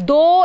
2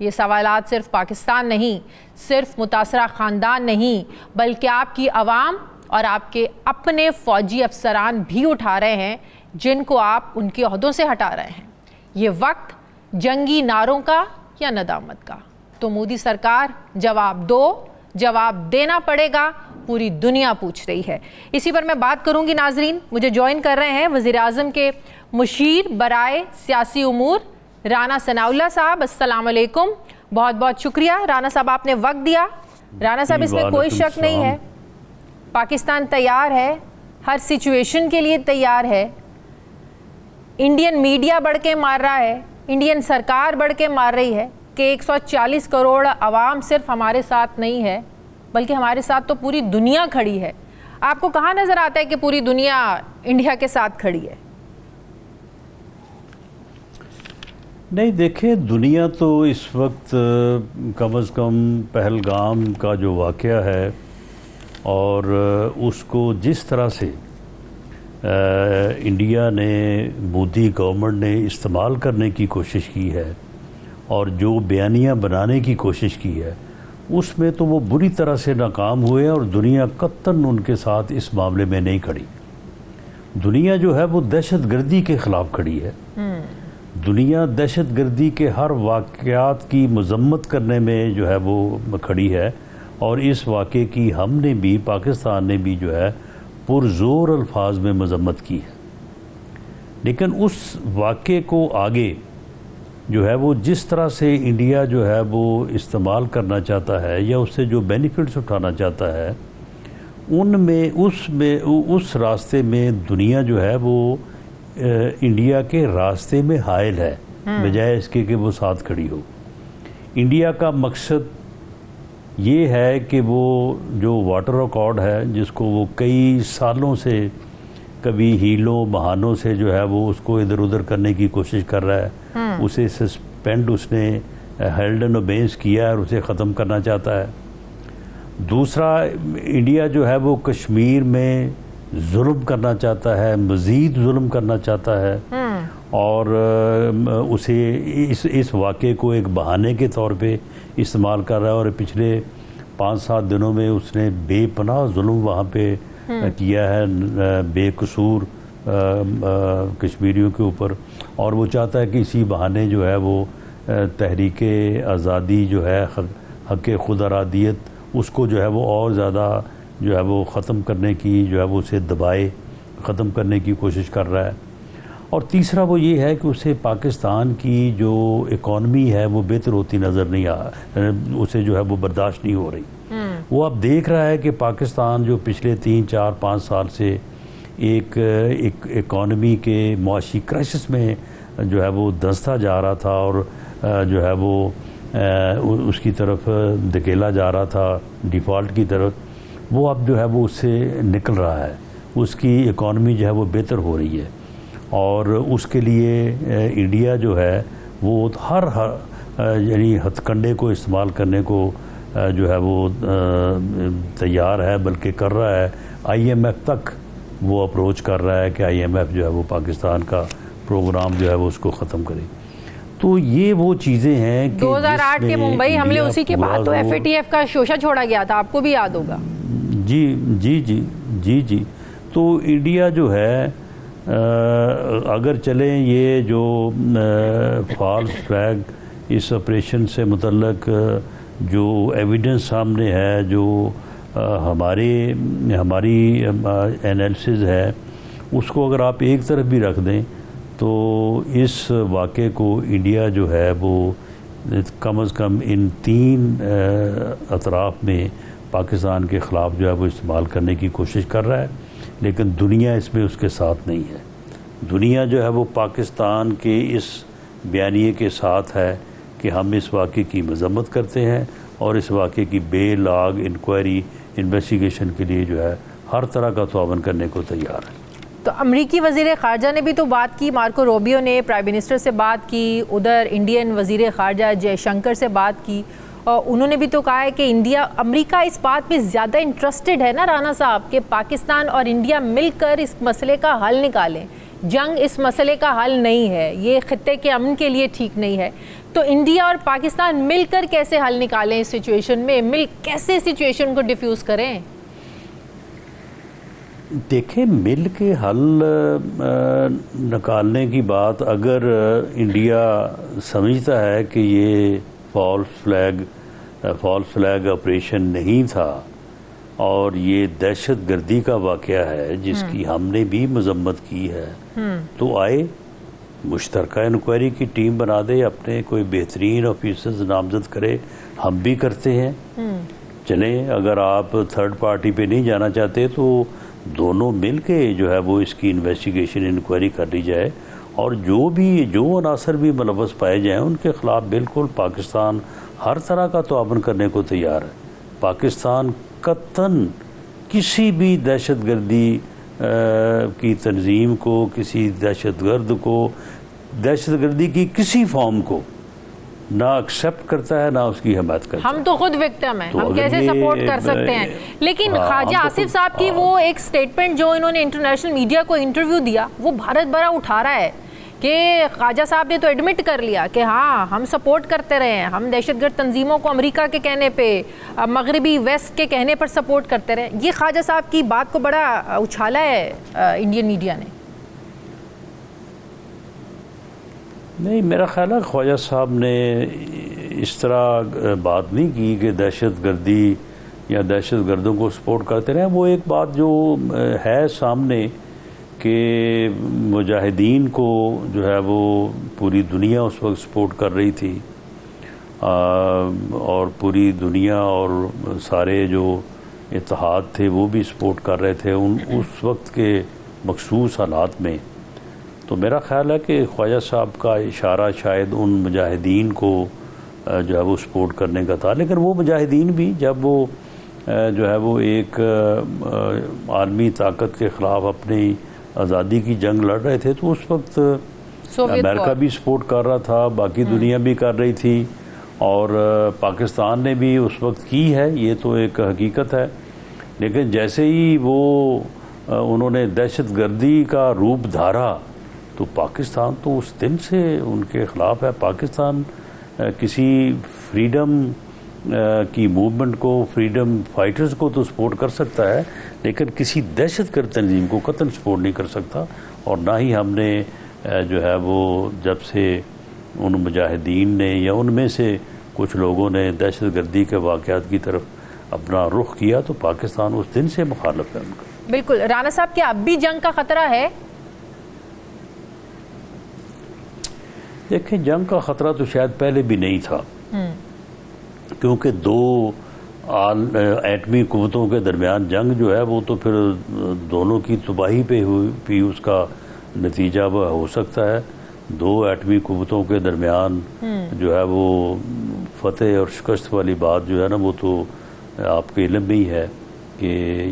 یہ سوالات صرف پاکستان نہیں، صرف متاثرہ خاندان نہیں، بلکہ آپ کی عوام اور آپ کے اپنے فوجی افسران بھی اٹھا رہے ہیں، جن کو آپ ان کے عہدوں سے ہٹا رہے ہیں۔ یہ وقت جنگی نعروں کا یا ندامت کا؟ تو مودی سرکار جواب دو، جواب دینا پڑے گا، پوری دنیا پوچھ رہی ہے۔ اسی پر میں بات کروں گی ناظرین۔ مجھے جوائن کر رہے ہیں وزیر اعظم کے مشیر برائے سیاسی امور رانا ثناء اللہ صاحب۔ السلام علیکم، بہت بہت شکریہ رانا صاحب، آپ نے وقت دیا۔ رانا صاحب، اس میں کوئی شک نہیں ہے، پاکستان تیار ہے، ہر سچویشن کے لیے تیار ہے۔ انڈین میڈیا بڑھ کے مار رہا ہے، انڈین سرکار بڑھ کے مار رہی ہے کہ 140 کروڑ عوام صرف ہمارے ساتھ نہیں ہے، بلکہ ہمارے ساتھ تو پوری دنیا کھڑی ہے۔ آپ کو کہاں نظر آتا ہے کہ پوری دنیا انڈیا کے ساتھ کھڑی ہے؟ نہیں، دیکھیں، دنیا تو اس وقت کم از کم پہلگام کا جو واقعہ ہے اور اس کو جس طرح سے انڈیا نے، مودی گورنمنٹ نے استعمال کرنے کی کوشش کی ہے اور جو بیانیہ بنانے کی کوشش کی ہے، اس میں تو وہ بری طرح سے ناکام ہوئے اور دنیا قطعاً ان کے ساتھ اس معاملے میں نہیں کھڑی۔ دنیا جو ہے وہ دہشت گردی کے خلاف کھڑی ہے۔ دنیا دہشت گردی کے ہر واقعات کی مذمت کرنے میں جو ہے وہ کھڑی ہے، اور اس واقعے کی ہم نے بھی، پاکستان نے بھی جو ہے پرزور الفاظ میں مذمت کی ہے۔ لیکن اس واقعے کو آگے جو ہے وہ جس طرح سے انڈیا جو ہے وہ استعمال کرنا چاہتا ہے یا اس سے جو بینیفٹس اٹھانا چاہتا ہے، اس راستے میں دنیا جو ہے وہ انڈیا کے راستے میں حائل ہے، بجائے اس کے کہ وہ ساتھ کھڑی ہو۔ انڈیا کا مقصد یہ ہے کہ وہ جو واٹر ایکارڈ ہے، جس کو وہ کئی سالوں سے کبھی ہیلوں بہانوں سے جو ہے وہ اس کو ادھر ادھر کرنے کی کوشش کر رہا ہے، اسے سسپینڈ اس نے ہیلڈ اینڈ اوبیس کیا ہے اور اسے ختم کرنا چاہتا ہے۔ دوسرا، انڈیا جو ہے وہ کشمیر میں ظلم کرنا چاہتا ہے، مزید ظلم کرنا چاہتا ہے، اور اسے اس واقعے کو ایک بہانے کے طور پہ استعمال کر رہا ہے، اور پچھلے 5-7 دنوں میں اس نے بے پناہ ظلم وہاں پہ کیا ہے بے قصور کشمیریوں کے اوپر، اور وہ چاہتا ہے کہ اسی بہانے جو ہے وہ تحریک آزادی جو ہے، حق خود ارادیت، اس کو جو ہے وہ اور زیادہ جو ہے وہ ختم کرنے کی جو ہے وہ اسے دبائے، ختم کرنے کی کوشش کر رہا ہے۔ اور تیسرا وہ یہ ہے کہ اسے پاکستان کی جو اکانومی ہے وہ بہتر ہوتی نظر نہیں اسے جو ہے وہ برداشت نہیں ہو رہی۔ وہ اب دیکھ رہا ہے کہ پاکستان جو پچھلے 3-4-5 سال سے ایک اکانومی کے معاشی کرائسس میں جو ہے وہ دھنستا جا رہا تھا اور جو ہے وہ اس کی طرف دھکیلا جا رہا تھا، ڈیفالٹ کی طرف، وہ اب جو ہے وہ اس سے نکل رہا ہے، اس کی اکانومی جو ہے وہ بہتر ہو رہی ہے، اور اس کے لیے انڈیا جو ہے وہ ہر یعنی ہتھ کنڈے کو استعمال کرنے کو جو ہے وہ تیار ہے، بلکہ کر رہا ہے۔ IMF تک وہ اپروچ کر رہا ہے کہ IMF جو ہے وہ پاکستان کا پروگرام جو ہے وہ اس کو ختم کرے۔ تو یہ وہ چیزیں ہیں کہ 2008 کے ممبئی حملے، اسی کے بعد تو FATF کا شوشہ چھوڑا گیا تھا، آپ کو بھی یاد ہوگا۔ جی تو انڈیا جو ہے اگر چلیں یہ جو فالس فلیگ اس آپریشن سے متعلق جو ایویڈنس سامنے ہے، جو ہماری انالیسز ہے، اس کو اگر آپ ایک طرف بھی رکھ دیں تو اس واقعے کو انڈیا جو ہے وہ کم از کم ان 3 اطراف میں پاکستان کے خلاف جو ہے وہ استعمال کرنے کی کوشش کر رہا ہے، لیکن دنیا اس میں اس کے ساتھ نہیں ہے۔ دنیا جو ہے وہ پاکستان کے اس بیانیے کے ساتھ ہے کہ ہم اس واقعے کی مذمت کرتے ہیں اور اس واقعے کی بے لاگ انکوائری، انویسٹیگیشن کے لیے جو ہے ہر طرح کا تعاون کرنے کو تیار ہے۔ تو امریکی وزیر خارجہ نے بھی تو بات کی، مارکو روبیو نے پرائم منسٹر سے بات کی، ادھر انڈین وزیر خارجہ جے شنکر سے بات کی، اور انہوں نے بھی تو کہا ہے کہ امریکہ اس بات میں زیادہ انٹرسٹڈ ہے نا رانا صاحب کہ پاکستان اور انڈیا مل کر اس مسئلے کا حل نکالیں۔ جنگ اس مسئلے کا حل نہیں ہے، یہ خطے کے امن کے لیے ٹھیک نہیں ہے، تو انڈیا اور پاکستان مل کر کیسے حل نکالیں اس سچویشن میں، کیسے سچویشن کو ڈیفیوز کریں؟ دیکھیں، مل کے حل نکالنے کی بات اگر انڈیا سمجھتا ہے کہ یہ فالس فلیگ آپریشن نہیں تھا اور یہ دہشت گردی کا واقعہ ہے جس کی ہم نے بھی مذمت کی ہے، تو آئے مشترکہ انکوائری کی ٹیم بنا دے، اپنے کوئی بہترین آفیسرز نامزد کرے، ہم بھی کرتے ہیں، چلیں اگر آپ تھرڈ پارٹی پہ نہیں جانا چاہتے تو دونوں مل کے جو ہے وہ اس کی انویسٹیگیشن انکوائری کر لی جائے، اور جو عناصر بھی ملوث پائے جائیں ان کے خلاف بالکل پاکستان ہر طرح کا تعاون کرنے کو تیار ہے۔ پاکستان قطعاً کسی بھی دہشت گردی کی تنظیم کو، کسی دہشت گردی کی کسی فارم کو نہ ایکسیپٹ کرتا ہے، نہ اس کی حمایت کرتا ہے۔ ہم تو خود وکٹم ہیں، ہم کیسے سپورٹ کر سکتے ہیں؟ لیکن خواجہ آصف صاحب کی وہ ایک سٹیٹمنٹ جو انہوں نے انٹرنیشنل میڈیا کو انٹرویو دیا، وہ بھارت بھرا اٹھا رہا ہے کہ خواجہ صاحب نے تو ایڈمٹ کر لیا کہ ہاں ہم سپورٹ کرتے رہے ہیں، ہم دہشت گرد تنظیموں کو امریکہ کے کہنے پہ، مغربی ویسٹ کے کہنے پر سپورٹ کرتے رہے۔ یہ خواجہ صاحب کی بات کو بڑا اچھالا ہے انڈین میڈیا نے۔ نہیں، میرا خیال ہے خواجہ صاحب نے اس طرح بات نہیں کی کہ دہشت گردی یا دہشت گردوں کو سپورٹ کرتے رہے۔ وہ ایک بات جو ہے سامنے کہ مجاہدین کو جو ہے وہ پوری دنیا اس وقت سپورٹ کر رہی تھی، اور پوری دنیا اور سارے جو اتحاد تھے وہ بھی سپورٹ کر رہے تھے اس وقت کے مخصوص حالات میں۔ تو میرا خیال ہے کہ خواجہ صاحب کا اشارہ شاید ان مجاہدین کو جو ہے وہ سپورٹ کرنے کا تھا، لیکن وہ مجاہدین بھی جب وہ جو ہے وہ ایک عالمی طاقت کے خلاف اپنی آزادی کی جنگ لڑ رہے تھے تو اس وقت امریکہ بھی سپورٹ کر رہا تھا، باقی دنیا بھی کر رہی تھی، اور پاکستان نے بھی اس وقت کی ہے، یہ تو ایک حقیقت ہے۔ لیکن جیسے ہی وہ انہوں نے دہشت گردی کا روپ دھارا تو پاکستان تو اس دن سے ان کے خلاف ہے۔ پاکستان کسی فریڈم کی موومنٹ کو، فریڈم فائٹرز کو تو سپورٹ کر سکتا ہے، لیکن کسی دہشت گرد تنظیم کو قطعاً سپورٹ نہیں کر سکتا، اور نہ ہی ہم نے جو ہے وہ جب سے ان مجاہدین نے یا ان میں سے کچھ لوگوں نے دہشت گردی کے واقعات کی طرف اپنا رخ کیا تو پاکستان اس دن سے مخالف ہے ان کا۔ بالکل۔ رانا صاحب، کیا اب بھی جنگ کا خطرہ ہے؟ دیکھیں، جنگ کا خطرہ تو شاید پہلے بھی نہیں تھا، کیونکہ دو ایٹمی قوتوں کے درمیان جنگ جو ہے وہ تو پھر دونوں کی تباہی پہ بھی اس کا نتیجہ ہو سکتا ہے۔ دو ایٹمی قوتوں کے درمیان جو ہے وہ فتح اور شکست والی بات جو ہے نا، وہ تو آپ کے علم میں ہی ہے کہ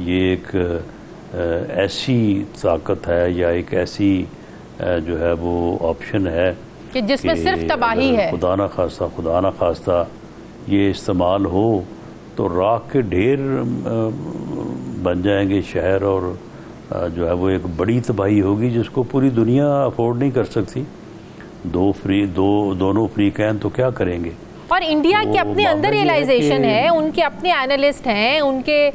یہ ایک ایسی طاقت ہے یا ایک ایسی جو ہے وہ آپشن ہے کہ جس میں صرف تباہی ہے۔ خدا نہ خواستہ یہ استعمال ہو تو راکھ کے ڈھیر بن جائیں گے شہر، اور جو ہے وہ ایک بڑی تباہی ہوگی جس کو پوری دنیا افورڈ نہیں کر سکتی۔ دونوں فریقین تو کیا کریں گے؟ اور انڈیا کے اپنے اندر ریئلائزیشن ہے، ان کے اپنے اینالسٹ ہیں، ان کے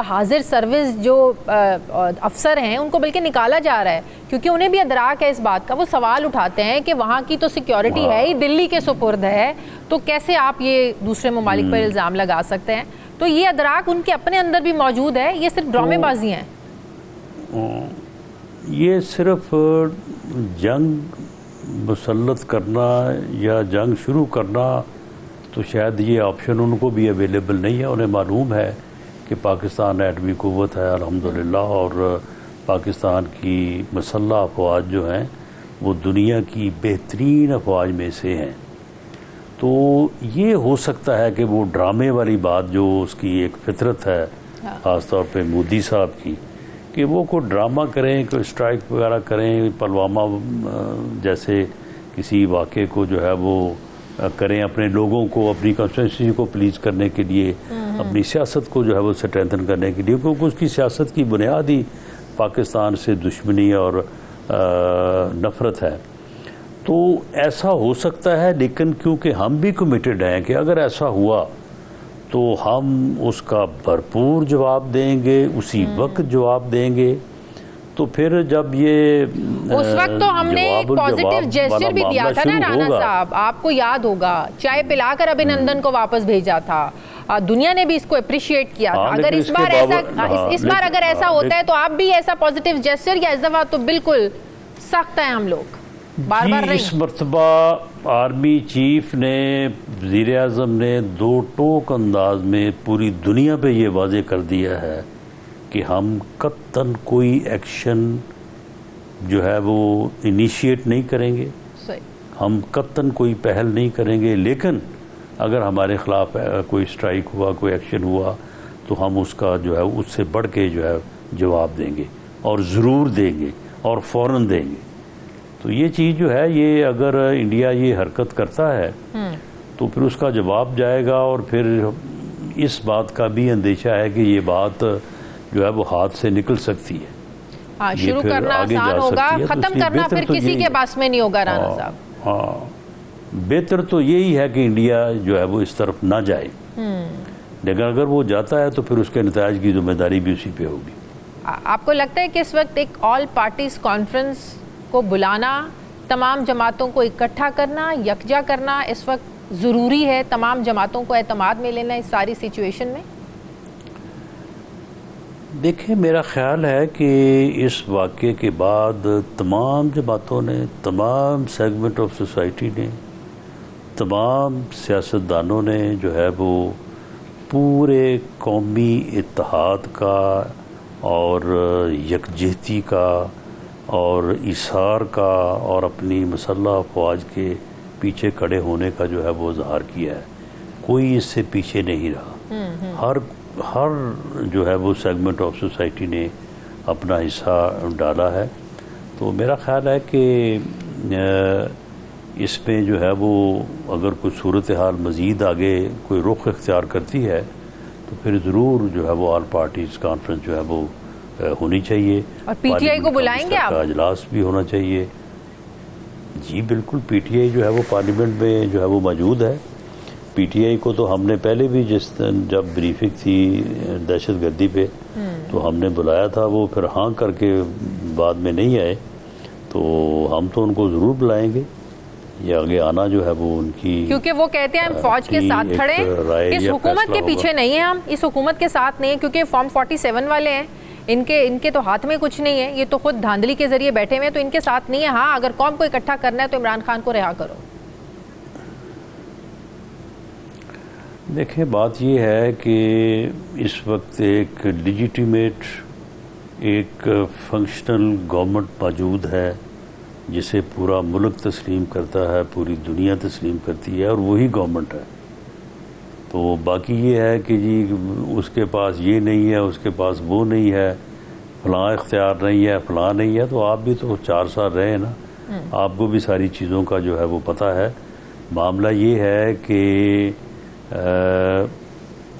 حاضر سروس جو افسر ہیں ان کو بلکہ نکالا جا رہا ہے، کیونکہ انہیں بھی ادراک ہے اس بات کا۔ وہ سوال اٹھاتے ہیں کہ وہاں کی تو سیکیورٹی ہے ہی دلی کے سپرد ہے، تو کیسے آپ یہ دوسرے ممالک پر الزام لگا سکتے ہیں؟ تو یہ ادراک ان کے اپنے اندر بھی موجود ہے، یہ صرف ڈرامے بازی ہیں۔ یہ صرف جنگ مسلط کرنا یا جنگ شروع کرنا تو شاید یہ آپشن ان کو بھی اویلیبل نہیں ہے۔ انہیں معلوم ہے کہ پاکستان ایٹمی قوت ہے الحمدللہ، اور پاکستان کی مسلح افواج جو ہیں وہ دنیا کی بہترین افواج میں سے ہیں۔ تو یہ ہو سکتا ہے کہ وہ ڈرامے والی بات جو اس کی ایک فطرت ہے، خاص طور پہ مودی صاحب کی، کہ وہ کوئی ڈرامہ کریں، کوئی اسٹرائک وغیرہ کریں، پلوامہ جیسے کسی واقعے کو جو ہے وہ کریں، اپنے لوگوں کو، اپنی کانسٹیٹوئنسی کو پلیز کرنے کے لیے، اپنی سیاست کو جو ہے وہ اسٹرینتھن کرنے کے لیے، کیونکہ اس کی سیاست کی بنیاد ہی پاکستان سے دشمنی اور نفرت ہے. تو ایسا ہو سکتا ہے، لیکن کیونکہ ہم بھی کمیٹڈ ہیں کہ اگر ایسا ہوا تو ہم اس کا بھرپور جواب دیں گے، اسی وقت جواب دیں گے. تو پھر جب یہ اس وقت تو ہم نے ایک پازیٹیو جیسچر بھی دیا تھا نا رانا صاحب، آپ کو یاد ہوگا، چائے پلا کر ابھینندن کو واپس بھیجا تھا، دنیا نے بھی اس کو اپریشیٹ کیا تھا. اگر اس بار اگر ایسا ہوتا ہے تو آپ بھی ایسا پازیٹیو جیسچر، یا اس دفعہ تو بالکل سخت ہیں ہم لوگ بار بار نہیں؟ اس مرتبہ آرمی چیف نے، وزیر اعظم نے دو ٹوک انداز میں پوری دنیا پہ یہ واضح کر دیا ہے کہ ہم قطعاً کوئی ایکشن جو ہے وہ انیشیٹ نہیں کریں گے، ہم قطعاً کوئی پہل نہیں کریں گے. لیکن اگر ہمارے خلاف کوئی اسٹرائک ہوا، کوئی ایکشن ہوا، تو ہم اس کا جو ہے اس سے بڑھ کے جو ہے جواب دیں گے، اور ضرور دیں گے، اور فوراً دیں گے. تو یہ چیز جو ہے، یہ اگر انڈیا یہ حرکت کرتا ہے تو پھر اس کا جواب جائے گا. اور پھر اس بات کا بھی اندیشہ ہے کہ یہ بات جو ہے وہ ہاتھ سے نکل سکتی ہے. ہاں، شروع کرنا آسان ہوگا، ختم کرنا پھر کسی کے پاس میں نہیں ہوگا رانا صاحب. ہاں، بہتر تو یہی ہے کہ انڈیا جو ہے وہ اس طرف نہ جائے. لیکن اگر وہ جاتا ہے تو پھر اس کے نتائج کی ذمہ داری بھی اسی پہ ہوگی. آپ کو لگتا ہے کہ اس وقت ایک آل پارٹیز کانفرنس کو بلانا، تمام جماعتوں کو اکٹھا کرنا، یکجا کرنا اس وقت ضروری ہے؟ تمام جماعتوں کو اعتماد میں لینا اس ساری سچویشن میں؟ دیکھیں، میرا خیال ہے کہ اس واقعے کے بعد تمام جماعتوں نے، تمام سیگمنٹ آف سوسائٹی نے، تمام سیاستدانوں نے جو ہے وہ پورے قومی اتحاد کا اور یکجہتی کا اور ایثار کا اور اپنی مسلح افواج کے پیچھے کھڑے ہونے کا جو ہے وہ اظہار کیا ہے. کوئی اس سے پیچھے نہیں رہا. ہر جو ہے وہ سیگمنٹ آف سوسائٹی نے اپنا حصہ ڈالا ہے. تو میرا خیال ہے کہ اس میں جو ہے وہ اگر کوئی صورتحال مزید آگے کوئی رخ اختیار کرتی ہے تو پھر ضرور جو ہے وہ آل پارٹیز کانفرنس جو ہے وہ ہونی چاہیے. اور پی ٹی آئی کو بلائیں گے آپ؟ اجلاس بھی ہونا چاہیے. جی بالکل، پی ٹی آئی جو ہے وہ پارلیمنٹ میں جو ہے وہ موجود ہے. پی ٹی آئی کو تو ہم نے پہلے بھی جب بریفنگ تھی دہشت گردی پہ تو ہم نے بلایا تھا، وہ پھر ہاں کر کے بعد میں نہیں آئے. تو ہم تو ان کو ضرور بلائیں گے. یہ آگے آنا جو ہے وہ ان کی، کیونکہ وہ کہتے ہیں ہم فوج کے ساتھ کھڑے ہیں، اس حکومت کے پیچھے نہیں ہیں، ہم اس حکومت کے ساتھ نہیں ہیں، کیونکہ فارم 47 والے ہیں، ان کے تو ہاتھ میں کچھ نہیں ہے، یہ تو خود دھاندلی کے ذریعے بیٹھے ہوئے ہیں، تو ان کے ساتھ نہیں ہے. ہاں، اگر قوم کو اکٹھا کرنا ہے تو عمران خان کو رہا کرو. دیکھیں، بات یہ ہے کہ اس وقت ایک لیجیٹیمیٹ، ایک فنکشنل گورنمنٹ موجود ہے جسے پورا ملک تسلیم کرتا ہے، پوری دنیا تسلیم کرتی ہے، اور وہی گورنمنٹ ہے. تو باقی یہ ہے کہ جی اس کے پاس یہ نہیں ہے، اس کے پاس وہ نہیں ہے، فلاں اختیار نہیں ہے، فلاں نہیں ہے. تو آپ بھی تو 4 سال رہے ہیں نا، آپ کو بھی ساری چیزوں کا جو ہے وہ پتہ ہے. معاملہ یہ ہے کہ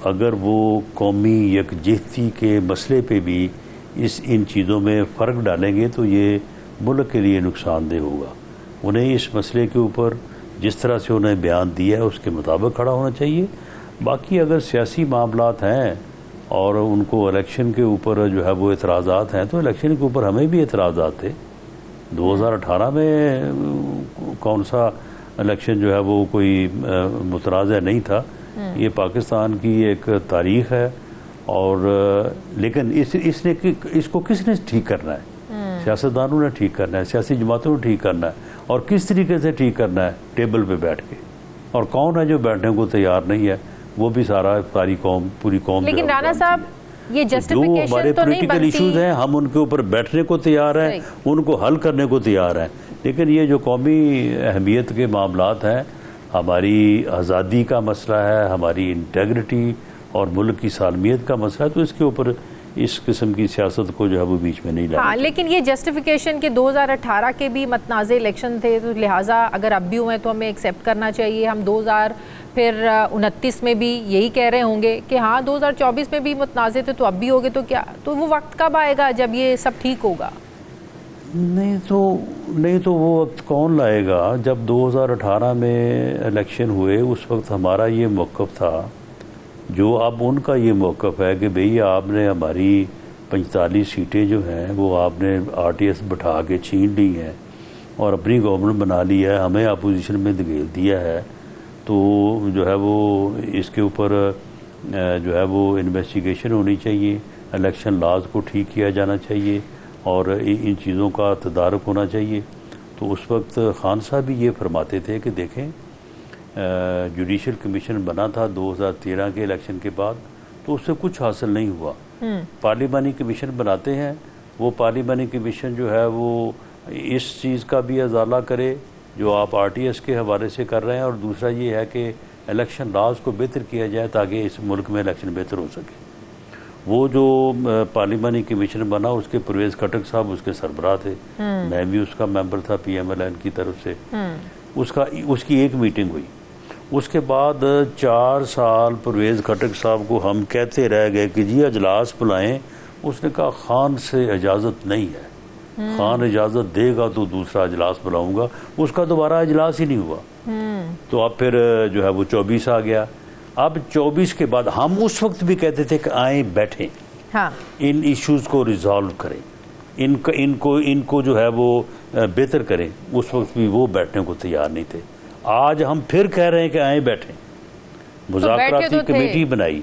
اگر وہ قومی یکجہتی کے مسئلے پہ بھی ان چیزوں میں فرق ڈالیں گے تو یہ ملک کے لیے نقصان دہ ہوگا. انہیں اس مسئلے کے اوپر جس طرح سے انہیں بیان دیا ہے اس کے مطابق کھڑا ہونا چاہیے. باقی اگر سیاسی معاملات ہیں اور ان کو الیکشن کے اوپر جو ہے وہ اعتراضات ہیں تو الیکشن کے اوپر ہمیں بھی اعتراضات تھے. 2018 میں کون سا الیکشن جو ہے وہ کوئی متنازع نہیں تھا. یہ پاکستان کی ایک تاریخ ہے. اور لیکن اس کو کس نے ٹھیک کرنا ہے؟ سیاستدانوں نے ٹھیک کرنا ہے، سیاسی جماعتوں نے ٹھیک کرنا ہے. اور کس طریقے سے ٹھیک کرنا ہے؟ ٹیبل پہ بیٹھ کے. اور کون ہے جو بیٹھنے کو تیار نہیں ہے؟ وہ بھی ساری قوم، پوری قوم. لیکن رانا صاحب، یہ جسٹیفیکیشن ہمارے پولیٹیکل ایشوز ہیں، ہم ان کے اوپر بیٹھنے کو تیار ہیں، ان کو حل کرنے کو تیار ہیں. لیکن یہ جو قومی اہمیت کے معاملات ہیں، ہماری آزادی کا مسئلہ ہے، ہماری انٹیگریٹی اور ملک کی سالمیت کا مسئلہ ہے، تو اس کے اوپر اس قسم کی سیاست کو جو ہے وہ بیچ میں نہیں لانا. ہاں، لیکن یہ جسٹیفیکیشن کے 2018 کے بھی متنازع الیکشن تھے، تو لہٰذا اگر اب بھی ہوئے تو ہمیں ایکسیپٹ کرنا چاہیے. ہم 2029 میں بھی یہی کہہ رہے ہوں گے کہ ہاں 2024 میں بھی متنازع تھے تو اب بھی ہوگے. تو کیا، تو وہ وقت کب آئے گا جب یہ سب ٹھیک ہوگا؟ نہیں تو وہ وقت کون لائے گا؟ جب 2018 میں الیکشن ہوئے اس وقت ہمارا یہ موقف تھا، جو اب ان کا یہ موقف ہے کہ بھئی آپ نے ہماری 45 سیٹیں جو ہیں وہ آپ نے RTS بٹھا کے چھین لی ہیں اور اپنی گورنمنٹ بنا لی ہے، ہمیں اپوزیشن میں دھکیل دیا ہے، تو جو ہے وہ اس کے اوپر جو ہے وہ انویسٹیگیشن ہونی چاہیے، الیکشن لاز کو ٹھیک کیا جانا چاہیے اور ان چیزوں کا تدارک ہونا چاہیے۔ تو اس وقت خان صاحب بھی یہ فرماتے تھے کہ دیکھیں جوڈیشل کمیشن بنا تھا 2013 کے الیکشن کے بعد، تو اس سے کچھ حاصل نہیں ہوا۔ پارلیمانی کمیشن بناتے ہیں، وہ پارلیمانی کمیشن جو ہے وہ اس چیز کا بھی ازالہ کرے جو آپ RTS کے حوالے سے کر رہے ہیں، اور دوسرا یہ ہے کہ الیکشن لاز کو بہتر کیا جائے تاکہ اس ملک میں الیکشن بہتر ہو سکے۔ وہ جو پارلیمانی کمیشن بنا اس کے پرویز خٹک صاحب اس کے سربراہ تھے، میں بھی اس کا ممبر تھا PMLN کی طرف سے۔ اس کی ایک میٹنگ ہوئی، اس کے بعد 4 سال پرویز خٹک صاحب کو ہم کہتے رہ گئے کہ جی اجلاس بلائیں، اس نے کہا خان سے اجازت نہیں ہے، خان اجازت دے گا تو دوسرا اجلاس بلاؤں گا، اس کا دوبارہ اجلاس ہی نہیں ہوا۔ تو اب پھر جو ہے وہ 24 آ گیا۔ اب 24 کے بعد ہم اس وقت بھی کہتے تھے کہ آئیں بیٹھیں، ان ایشوز کو ریزالو کریں، ان کو جو ہے وہ بہتر کریں، اس وقت بھی وہ بیٹھنے کو تیار نہیں تھے۔ آج ہم پھر کہہ رہے ہیں کہ آئیں بیٹھیں، مذاکراتی کمیٹی بنائی،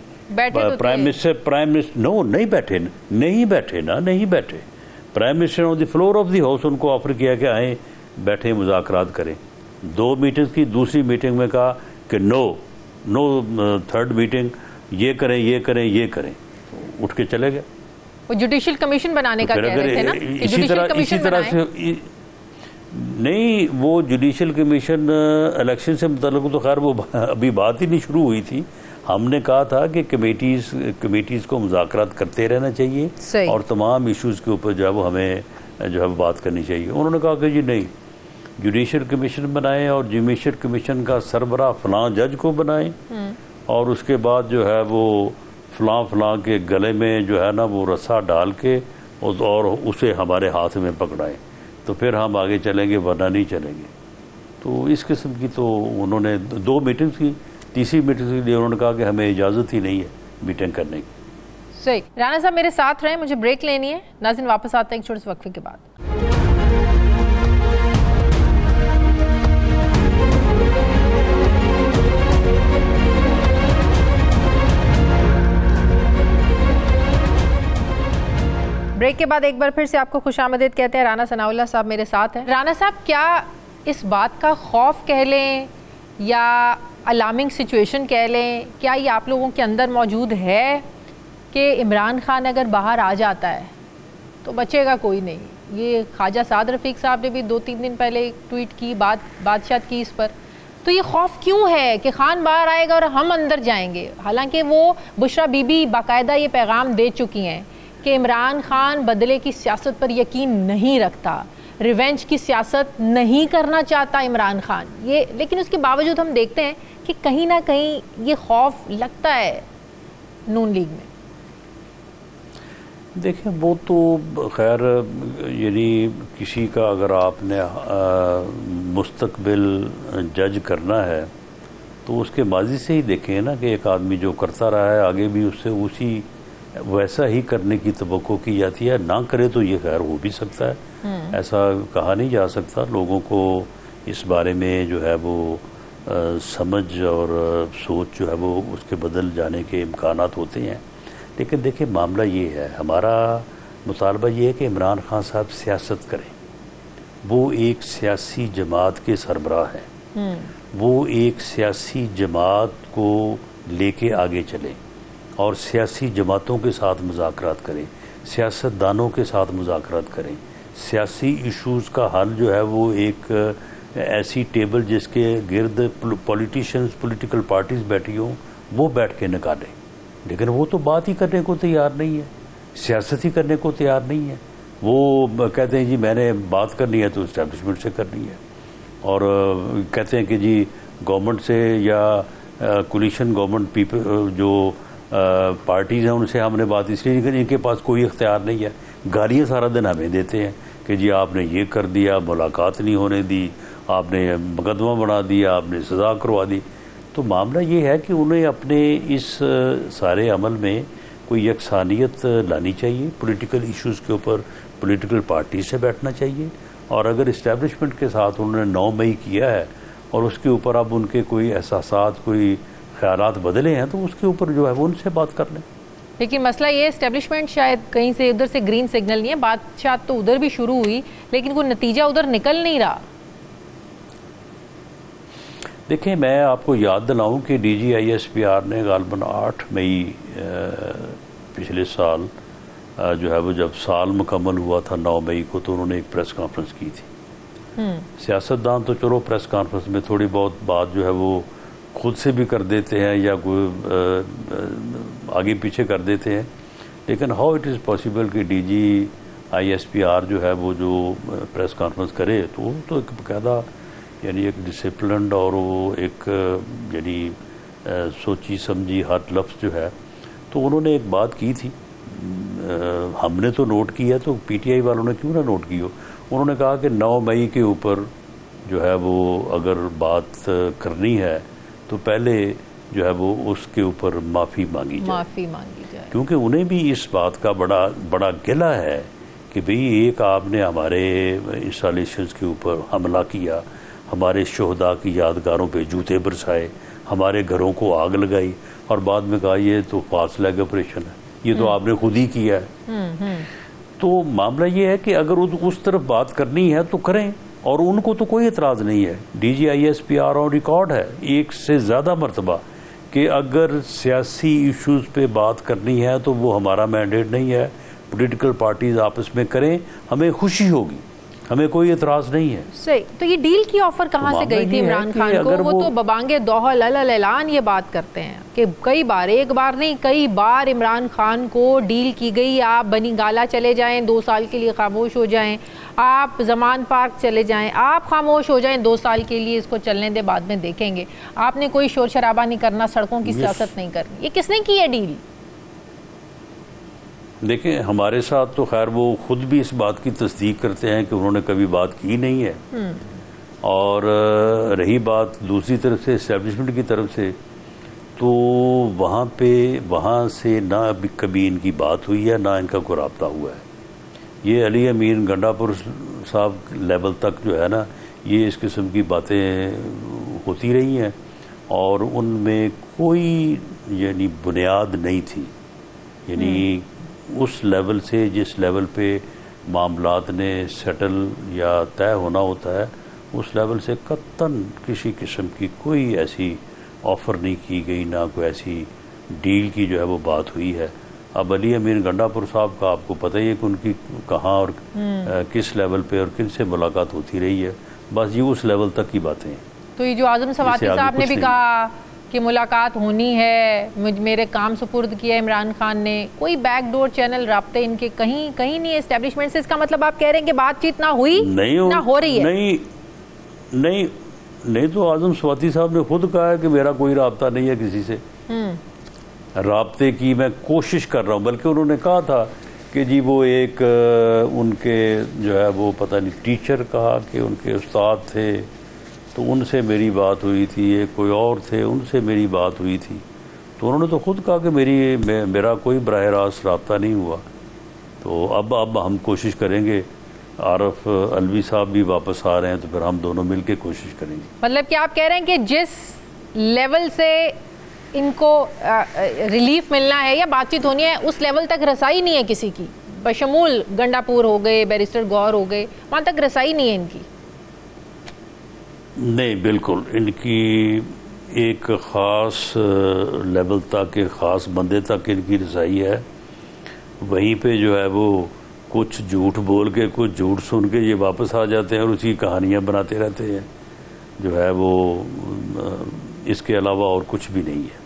پرائم منسٹر نو نہیں بیٹھے، prime minister on the floor of the house ان کو آفر کیا کہ آئیں بیٹھیں مذاکرات کریں۔ 2 میٹنگ کی، دوسری میٹنگ میں کہا کہ نو تھرڈ میٹنگ، یہ کریں، اٹھ کے چلے گئے۔ وہ جوڈیشل کمیشن بنانے کا کہہ رہے تھے نا، اسی طرح سے نہیں، وہ جوڈیشل کمیشن الیکشن سے متعلق تو خیر وہ ابھی بات ہی نہیں شروع ہوئی تھی۔ ہم نے کہا تھا کہ کمیٹیز کو مذاکرات کرتے رہنا چاہیے اور تمام ایشوز کے اوپر جو ہے وہ ہمیں جو ہے بات کرنی چاہیے۔ انہوں نے کہا کہ جی نہیں، جوڈیشل کمیشن بنائیں اور جوڈیشل کمیشن کا سربراہ فلاں جج کو بنائیں، اور اس کے بعد جو ہے وہ فلاں کے گلے میں جو ہے نا وہ رسا ڈال کے اور اسے ہمارے ہاتھ میں پکڑائیں، تو پھر ہم آگے چلیں گے، ورنہ نہیں چلیں گے۔ تو اس قسم کی تو انہوں نے 2 میٹنگز کی، تیسری میٹنگ کے لیے انہوں نے کہا کہ ہمیں اجازت ہی نہیں ہے میٹنگ کرنے کی۔ صحیح، رانا صاحب میرے ساتھ رہیں، مجھے بریک لینی ہے، ناظرین واپس آتے ہیں ایک چھوٹے سے وقفے کے بعد۔ بریک کے بعد ایک بار پھر سے آپ کو خوش آمدید کہتے ہیں، رانا ثناء اللہ صاحب میرے ساتھ ہیں۔ رانا صاحب، کیا اس بات کا خوف کہہ لیں یا الارمنگ سچویشن کہہ لیں، کیا یہ آپ لوگوں کے اندر موجود ہے کہ عمران خان اگر باہر آ جاتا ہے تو بچے گا کوئی نہیں؟ یہ خواجہ سعد رفیق صاحب نے بھی 2-3 دن پہلے ٹویٹ کی، بادشاہت کی اس پر، تو یہ خوف کیوں ہے کہ خان باہر آئے گا اور ہم اندر جائیں گے؟ حالانکہ وہ بشرا بی بی باقاعدہ یہ پیغام دے چکی ہیں کہ عمران خان بدلے کی سیاست پر یقین نہیں رکھتا، ریونج کی سیاست نہیں کرنا چاہتا عمران خان یہ، لیکن اس کے باوجود ہم دیکھتے ہیں کہ کہیں نہ کہیں یہ خوف لگتا ہے نون لیگ میں۔ دیکھیں وہ تو خیر یعنی کسی کا اگر آپ نے مستقبل جج کرنا ہے تو اس کے ماضی سے ہی دیکھیں نا کہ ایک آدمی جو کرتا رہا ہے آگے بھی اس سے ویسا ہی کرنے کی توقع کی جاتی ہے، نہ کرے تو یہ خیر ہو بھی سکتا ہے، ایسا کہا نہیں جا سکتا۔ لوگوں کو اس بارے میں جو ہے وہ سمجھ اور سوچ جو ہے وہ اس کے بدل جانے کے امکانات ہوتے ہیں، لیکن دیکھیں معاملہ یہ ہے، ہمارا مطالبہ یہ ہے کہ عمران خان صاحب سیاست کریں، وہ ایک سیاسی جماعت کے سربراہ ہیں، وہ ایک سیاسی جماعت کو لے کے آگے چلیں اور سیاسی جماعتوں کے ساتھ مذاکرات کریں، سیاست دانوں کے ساتھ مذاکرات کریں، سیاسی ایشوز کا حل جو ہے وہ ایک ایسی ٹیبل جس کے گرد پولیٹیکل پارٹیز بیٹھی ہوں وہ بیٹھ کے نکالیں، لیکن وہ تو بات ہی کرنے کو تیار نہیں ہے، سیاست ہی کرنے کو تیار نہیں ہے۔ وہ کہتے ہیں جی میں نے بات کرنی ہے تو اسٹیبلشمنٹ سے کرنی ہے، اور کہتے ہیں کہ جی گورنمنٹ سے یا کولیشن گورنمنٹ جو پارٹیز ہیں ان سے ہم نے بات اس لیے نہیں کرنی، ان کے پاس کوئی اختیار نہیں ہے، گالیاں سارا دن ہمیں دیتے ہیں کہ کہ جی آپ نے یہ کر دیا، ملاقات نہیں ہونے دی، آپ نے مقدمہ بنا دیا، آپ نے سزا کروا دی. تو معاملہ یہ ہے کہ انہیں اپنے اس سارے عمل میں کوئی یکسانیت لانی چاہیے. پولیٹیکل ایشوز کے اوپر پولیٹیکل پارٹی سے بیٹھنا چاہیے، اور اگر اسٹیبلشمنٹ کے ساتھ انہوں نے 9 مئی کیا ہے اور اس کے اوپر اب ان کے کوئی احساسات، کوئی خیالات بدلے ہیں، تو اس کے اوپر جو ہے وہ ان سے بات کر لیں. لیکن مسئلہ یہ اسٹیبلشمنٹ شاید کہیں سے ادھر سے گرین سگنل نہیں ہے، بات شاید تو ادھر بھی شروع ہوئی لیکن کوئی نتیجہ ادھر نکل نہیں رہا. دیکھیں میں آپ کو یاد دلاؤں کہ D G I S P R نے غالباً 8 مئی پچھلے سال جو ہے وہ جب سال مکمل ہوا تھا 9 مئی کو، تو انہوں نے ایک پریس کانفرنس کی تھی. سیاستدان تو چلو پریس کانفرنس میں تھوڑی بہت بات جو ہے وہ خود سے بھی کر دیتے ہیں یا کوئی آگے پیچھے کر دیتے ہیں، لیکن ہاؤ اٹ از پاسبل کہ D G I S P R جو ہے وہ جو پریس کانفرنس کرے، تو وہ تو ایک باقاعدہ یعنی ایک ڈسپلنڈ اور وہ ایک یعنی سوچی سمجھی ہر لفظ جو ہے. تو انہوں نے ایک بات کی تھی، ہم نے تو نوٹ کی ہے، تو پی ٹی آئی والوں نے کیوں نہ نوٹ کی ہو. انہوں نے کہا کہ 9 مئی کے اوپر جو ہے وہ اگر بات کرنی ہے تو پہلے جو ہے وہ اس کے اوپر معافی مانگی جائے، کیونکہ انہیں بھی اس بات کا بڑا گلہ ہے کہ بھئی ایک آپ نے ہمارے انسٹالیشنز کے اوپر حملہ کیا، ہمارے شہداء کی یادگاروں پہ جوتے برسائے، ہمارے گھروں کو آگ لگائی، اور بعد میں کہا یہ تو فالس فلیگ آپریشن ہے، یہ تو آپ نے خود ہی کیا ہے. تو معاملہ یہ ہے کہ اگر اس طرف بات کرنی ہے تو کریں، اور ان کو تو کوئی اعتراض نہیں ہے. D G I S P R on record ہے ایک سے زیادہ مرتبہ کہ اگر سیاسی ایشوز پہ بات کرنی ہے تو وہ ہمارا مینڈیٹ نہیں ہے، پولیٹیکل پارٹیز آپس میں کریں، ہمیں خوشی ہوگی، ہمیں کوئی اعتراض نہیں ہے. صحیح. تو یہ ڈیل کی آفر کہاں سے گئی تھی عمران خان کو؟ وہ تو ببانگ دوحہ اعلان یہ بات کرتے ہیں کہ کئی بار، ایک بار نہیں کئی بار عمران خان کو ڈیل کی گئی، آپ بنی گالا چلے جائیں 2 سال کے لیے خاموش ہو جائیں، آپ زمان پارک چلے جائیں، آپ خاموش ہو جائیں 2 سال کے لیے، اس کو چلنے دے بعد میں دیکھیں گے، آپ نے کوئی شور شرابہ نہیں کرنا، سڑکوں کی سیاست نہیں کرنی. یہ کس نے کی ہے ڈیل؟ دیکھیں ہمارے ساتھ تو خیر وہ خود بھی اس بات کی تصدیق کرتے ہیں کہ انہوں نے کبھی بات کی نہیں ہے. اور رہی بات دوسری طرف سے اسٹیبلشمنٹ کی طرف سے، تو وہاں سے نہ کبھی ان کی بات ہوئی ہے، نہ ان کا کوئی رابطہ ہوا ہے. یہ علی امین گنڈا پور صاحب لیول تک جو ہے نا، یہ اس قسم کی باتیں ہوتی رہی ہیں، اور ان میں کوئی یعنی بنیاد نہیں تھی. یعنی اس لیول سے جس لیول پہ معاملات نے سیٹل یا طے ہونا ہوتا ہے، اس لیول سے قطعاً کسی قسم کی کوئی ایسی آفر نہیں کی گئی، نہ کوئی ایسی ڈیل کی جو ہے وہ بات ہوئی ہے. اب علی امین گنڈا پور صاحب کا آپ کو پتہ ہی ہے کہ ان کی کہاں اور کس لیول پہ اور کن سے ملاقات ہوتی رہی ہے. بس یہ اس لیول تک کی باتیں ہیں. تو یہ جو اعظم سواتی صاحب نے بھی کہا کہ ملاقات ہونی ہے، میرے کام سپرد کیا عمران خان نے، کوئی بیک ڈور چینل رابطے ان کے کہیں نہیں اسٹیبلشمنٹ سے. اس کا مطلب آپ کہہ رہے ہیں کہ بات چیت نہ ہوئی، نہ ہو رہی ہے؟ نہیں تو اعظم سواتی صاحب نے خود کہا ہے کہ میرا کوئی رابطہ نہیں ہے کسی سے. رابطے کی میں کوشش کر رہا ہوں، بلکہ انہوں نے کہا تھا کہ جی وہ ایک ان کے جو ہے وہ پتہ نہیں ٹیچر کہا کہ ان کے استاد تھے، تو ان سے میری بات ہوئی تھی، ایک کوئی اور تھے ان سے میری بات ہوئی تھی. تو انہوں نے تو خود کہا کہ میرا کوئی براہ راست رابطہ نہیں ہوا. تو اب ہم کوشش کریں گے، عارف الوی صاحب بھی واپس آ رہے ہیں تو پھر ہم دونوں مل کے کوشش کریں گے. مطلب کہ آپ کہہ رہے ہیں کہ جس لیول سے ان کو ریلیف ملنا ہے یا بات چیت ہونی ہے، اس لیول تک رسائی نہیں ہے کسی کی، بشمول گنڈا پور ہو گئے، بیرسٹر گور ہو گئے، وہاں تک رسائی نہیں ہے ان کی؟ نہیں بالکل، ان کی ایک خاص لیول تک، ایک خاص بندے تک ان کی رسائی ہے. وہیں پہ جو ہے وہ کچھ جھوٹ بول کے کچھ جھوٹ سن کے یہ واپس آ جاتے ہیں اور اسی کہانیاں بناتے رہتے ہیں، جو ہے وہ اس کے علاوہ اور کچھ بھی نہیں ہے.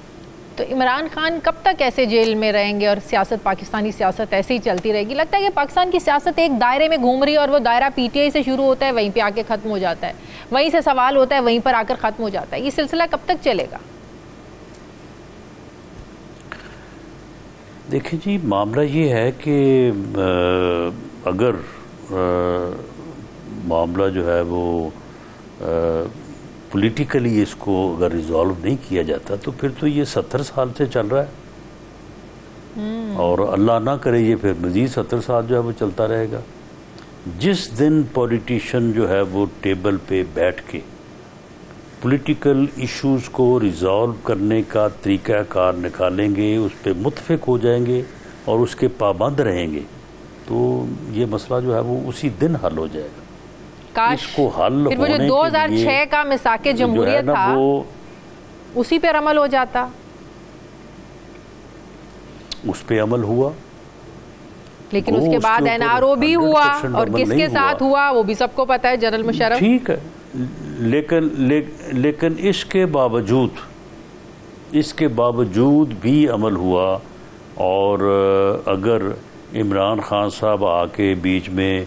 تو عمران خان کب تک ایسے جیل میں رہیں گے اور سیاست، پاکستانی سیاست ایسے ہی چلتی رہے گی؟ لگتا ہے کہ پاکستان کی سیاست ایک دائرے میں گھوم رہی ہے اور وہ دائرہ پی ٹی آئی سے شروع ہوتا ہے، وہیں پہ آ کے ختم ہو جاتا ہے، وہیں سے سوال ہوتا ہے، وہیں پر آ کر ختم ہو جاتا ہے. یہ سلسلہ کب تک چلے گا؟ دیکھیں جی معاملہ یہ ہے کہ اگر معاملہ جو ہے وہ پولیٹیکلی اس کو اگر ریزالو نہیں کیا جاتا تو پھر تو یہ 70 سال سے چل رہا ہے، اور اللہ نہ کرے یہ پھر مزید 70 سال جو ہے وہ چلتا رہے گا۔ جس دن پولیٹیشین جو ہے وہ ٹیبل پہ بیٹھ کے پولیٹیکل ایشوز کو ریزالو کرنے کا طریقہ کار نکالیں گے، اس پہ متفق ہو جائیں گے اور اس کے پابند رہیں گے، تو یہ مسئلہ جو ہے وہ اسی دن حل ہو جائے گا۔ کاش اس کو حل پھر وہ جو 2006 کا میثاق جمہوریت تھا اسی پہ عمل ہو جاتا، اس پہ عمل ہوا، لیکن اس کے بعد NRO بھی ہوا، اور کس کے ساتھ ہوا وہ بھی سب کو پتہ ہے، جنرل مشرف۔ ٹھیک ہے، لیکن اس کے باوجود بھی عمل ہوا، اور اگر عمران خان صاحب آ کے بیچ میں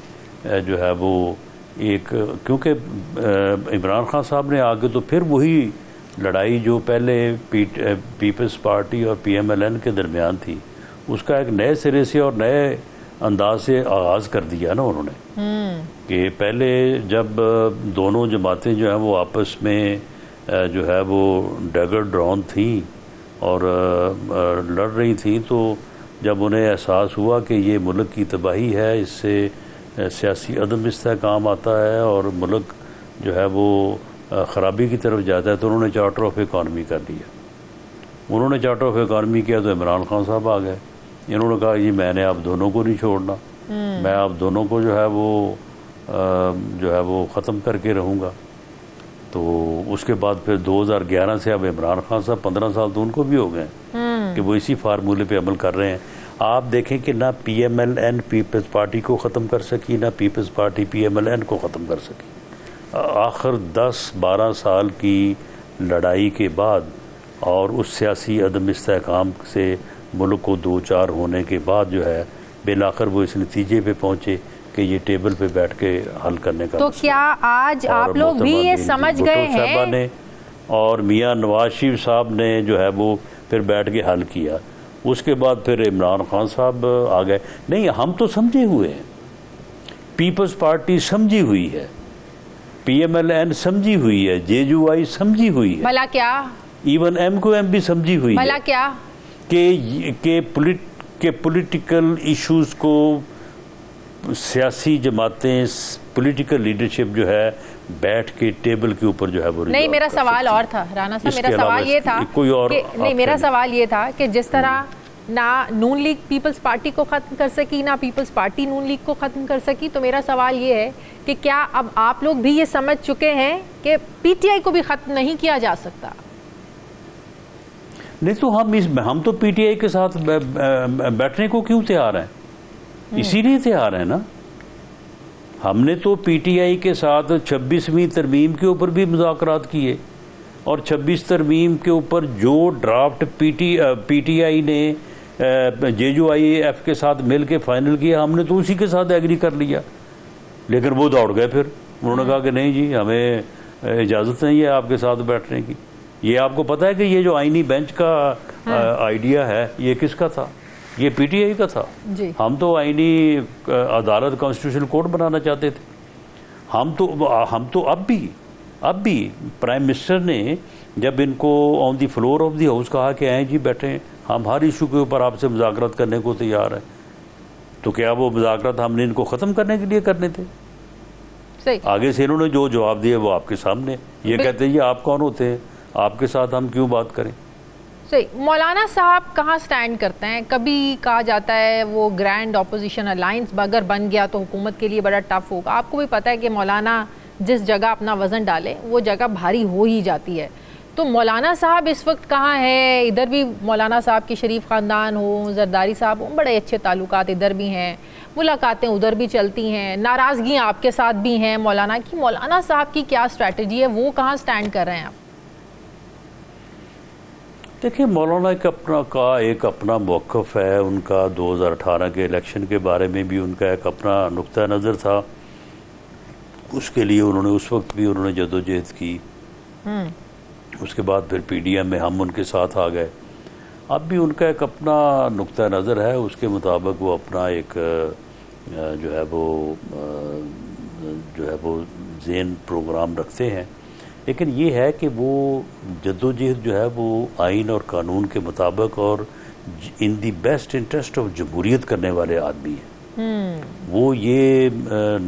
جو ہے وہ ایک، کیونکہ عمران خان صاحب نے آگے تو پھر وہی لڑائی جو پہلے پیپلز پارٹی اور PMLN کے درمیان تھی، اس کا ایک نئے سرے سے اور نئے انداز سے آغاز کر دیا نا انہوں نے، کہ پہلے جب دونوں جماعتیں جو ہیں وہ آپس میں جو ہے وہ ڈیگر ڈرون تھیں اور لڑ رہی تھیں، تو جب انہیں احساس ہوا کہ یہ ملک کی تباہی ہے، اس سے سیاسی عدم استحکام آتا ہے اور ملک جو ہے وہ خرابی کی طرف جاتا ہے، تو انہوں نے چارٹر آف اکانومی کر دیا۔ انہوں نے چارٹر آف اکانومی کیا تو عمران خان صاحب آ گئے، انہوں نے کہا جی میں نے آپ دونوں کو نہیں چھوڑنا، میں آپ دونوں کو جو ہے وہ ختم کر کے رہوں گا۔ تو اس کے بعد پھر 2011 سے اب عمران خان صاحب 15 سال تو ان کو بھی ہو گئے کہ وہ اسی فارمولے پہ عمل کر رہے ہیں۔ آپ دیکھیں کہ نہ PMLN پیپلز پارٹی کو ختم کر سکی، نہ پیپلز پارٹی PMLN کو ختم کر سکی۔ آخر 10-12 سال کی لڑائی کے بعد اور اس سیاسی عدم استحکام سے ملک کو دو چار ہونے کے بعد جو ہے بالآخر وہ اس نتیجے پہ پہنچے کہ یہ ٹیبل پہ بیٹھ کے حل کرنے کا۔ تو کیا آج آپ لوگ بھی یہ سمجھ گئے ہیں؟ اور میاں نواز شریف صاحب نے جو ہے وہ پھر بیٹھ کے حل کیا، اس کے بعد پھر عمران خان صاحب آ گئے۔ نہیں، ہم تو سمجھے ہوئے ہیں، پیپلز پارٹی سمجھی ہوئی ہے، PMLN سمجھی ہوئی ہے، JUI سمجھی ہوئی ہے، بھلا کیا ایون MQM بھی سمجھی ہوئی ہے، بھلا کیا کہ پولیٹیکل ایشوز کو سیاسی جماعتیں، پولیٹیکل لیڈرشپ جو ہے بیٹھ کے ٹیبل کے اوپر جو ہے وہ نہیں۔ میرا سوال اور تھا رانا صاحب، میرا سوال یہ تھا کہ نہیں، میرا سوال یہ تھا کہ جس طرح نہ نون لیگ پیپلز پارٹی کو ختم کر سکی، نہ پیپلز پارٹی نون لیگ کو ختم کر سکی، تو میرا سوال یہ ہے کہ کیا اب آپ لوگ بھی یہ سمجھ چکے ہیں کہ PTI کو بھی ختم نہیں کیا جا سکتا؟ نہیں تو ہم تو PTI کے ساتھ بیٹھنے کو کیوں تیار ہیں؟ اسی لیے تیار ہیں نا۔ ہم نے تو PTI کے ساتھ 26ویں ترمیم کے اوپر بھی مذاکرات کیے، اور 26 ترمیم کے اوپر جو ڈرافٹ PTI نے JUIF کے ساتھ مل کے فائنل کیا، ہم نے تو اسی کے ساتھ ایگری کر لیا، لیکن وہ دوڑ گئے پھر، انہوں نے کہا کہ نہیں جی ہمیں اجازت نہیں ہے آپ کے ساتھ بیٹھنے کی۔ یہ آپ کو پتہ ہے کہ یہ جو آئینی بینچ کا آئیڈیا ہے یہ کس کا تھا؟ یہ PTI کا تھا۔ ہم تو آئینی عدالت کانسٹیٹیوشنل کورٹ بنانا چاہتے تھے۔ ہم تو اب بھی پرائم منسٹر نے جب ان کو آن the floor of the house کہا کہ آئیں جی بیٹھیں، ہم ہر ایشو کے اوپر آپ سے مذاکرات کرنے کو تیار ہیں، تو کیا وہ مذاکرات ہم نے ان کو ختم کرنے کے لیے کرنے تھے؟ آگے سے انہوں نے جو جواب دیا وہ آپ کے سامنے، یہ کہتے ہیں یہ آپ کون ہوتے ہیں، آپ کے ساتھ ہم کیوں بات کریں؟ صحیح۔ مولانا صاحب کہاں سٹینڈ کرتے ہیں؟ کبھی کہا جاتا ہے وہ گرینڈ اپوزیشن الائنس اگر بن گیا تو حکومت کے لیے بڑا ٹف ہوگا۔ آپ کو بھی پتہ ہے کہ مولانا جس جگہ اپنا وزن ڈالے وہ جگہ بھاری ہو ہی جاتی ہے، تو مولانا صاحب اس وقت کہاں ہے؟ ادھر بھی مولانا صاحب کے شریف خاندان ہوں، زرداری صاحب ہوں، بڑے اچھے تعلقات ادھر بھی ہیں، ملاقاتیں ادھر بھی چلتی ہیں، ناراضگیاں آپ کے ساتھ بھی ہیں مولانا کی۔ مولانا صاحب کی کیا اسٹریٹجی ہے؟ وہ کہاں سٹینڈ کر رہے ہیں آپ؟ دیکھیں، مولانا ایک اپنا موقف ہے ان کا، 2018 کے الیکشن کے بارے میں بھی ان کا ایک اپنا نقطہ نظر تھا، اس کے لیے انہوں نے اس وقت بھی انہوں نے جدوجہد کی، اس کے بعد پھر PDM میں ہم ان کے ساتھ آ گئے۔ اب بھی ان کا ایک اپنا نقطہ نظر ہے، اس کے مطابق وہ اپنا ایک جو ہے وہ ذہن پروگرام رکھتے ہیں، لیکن یہ ہے کہ وہ جدوجہد جو ہے وہ آئین اور قانون کے مطابق اور ان دی بیسٹ انٹرسٹ آف جمہوریت کرنے والے آدمی ہیں۔ وہ یہ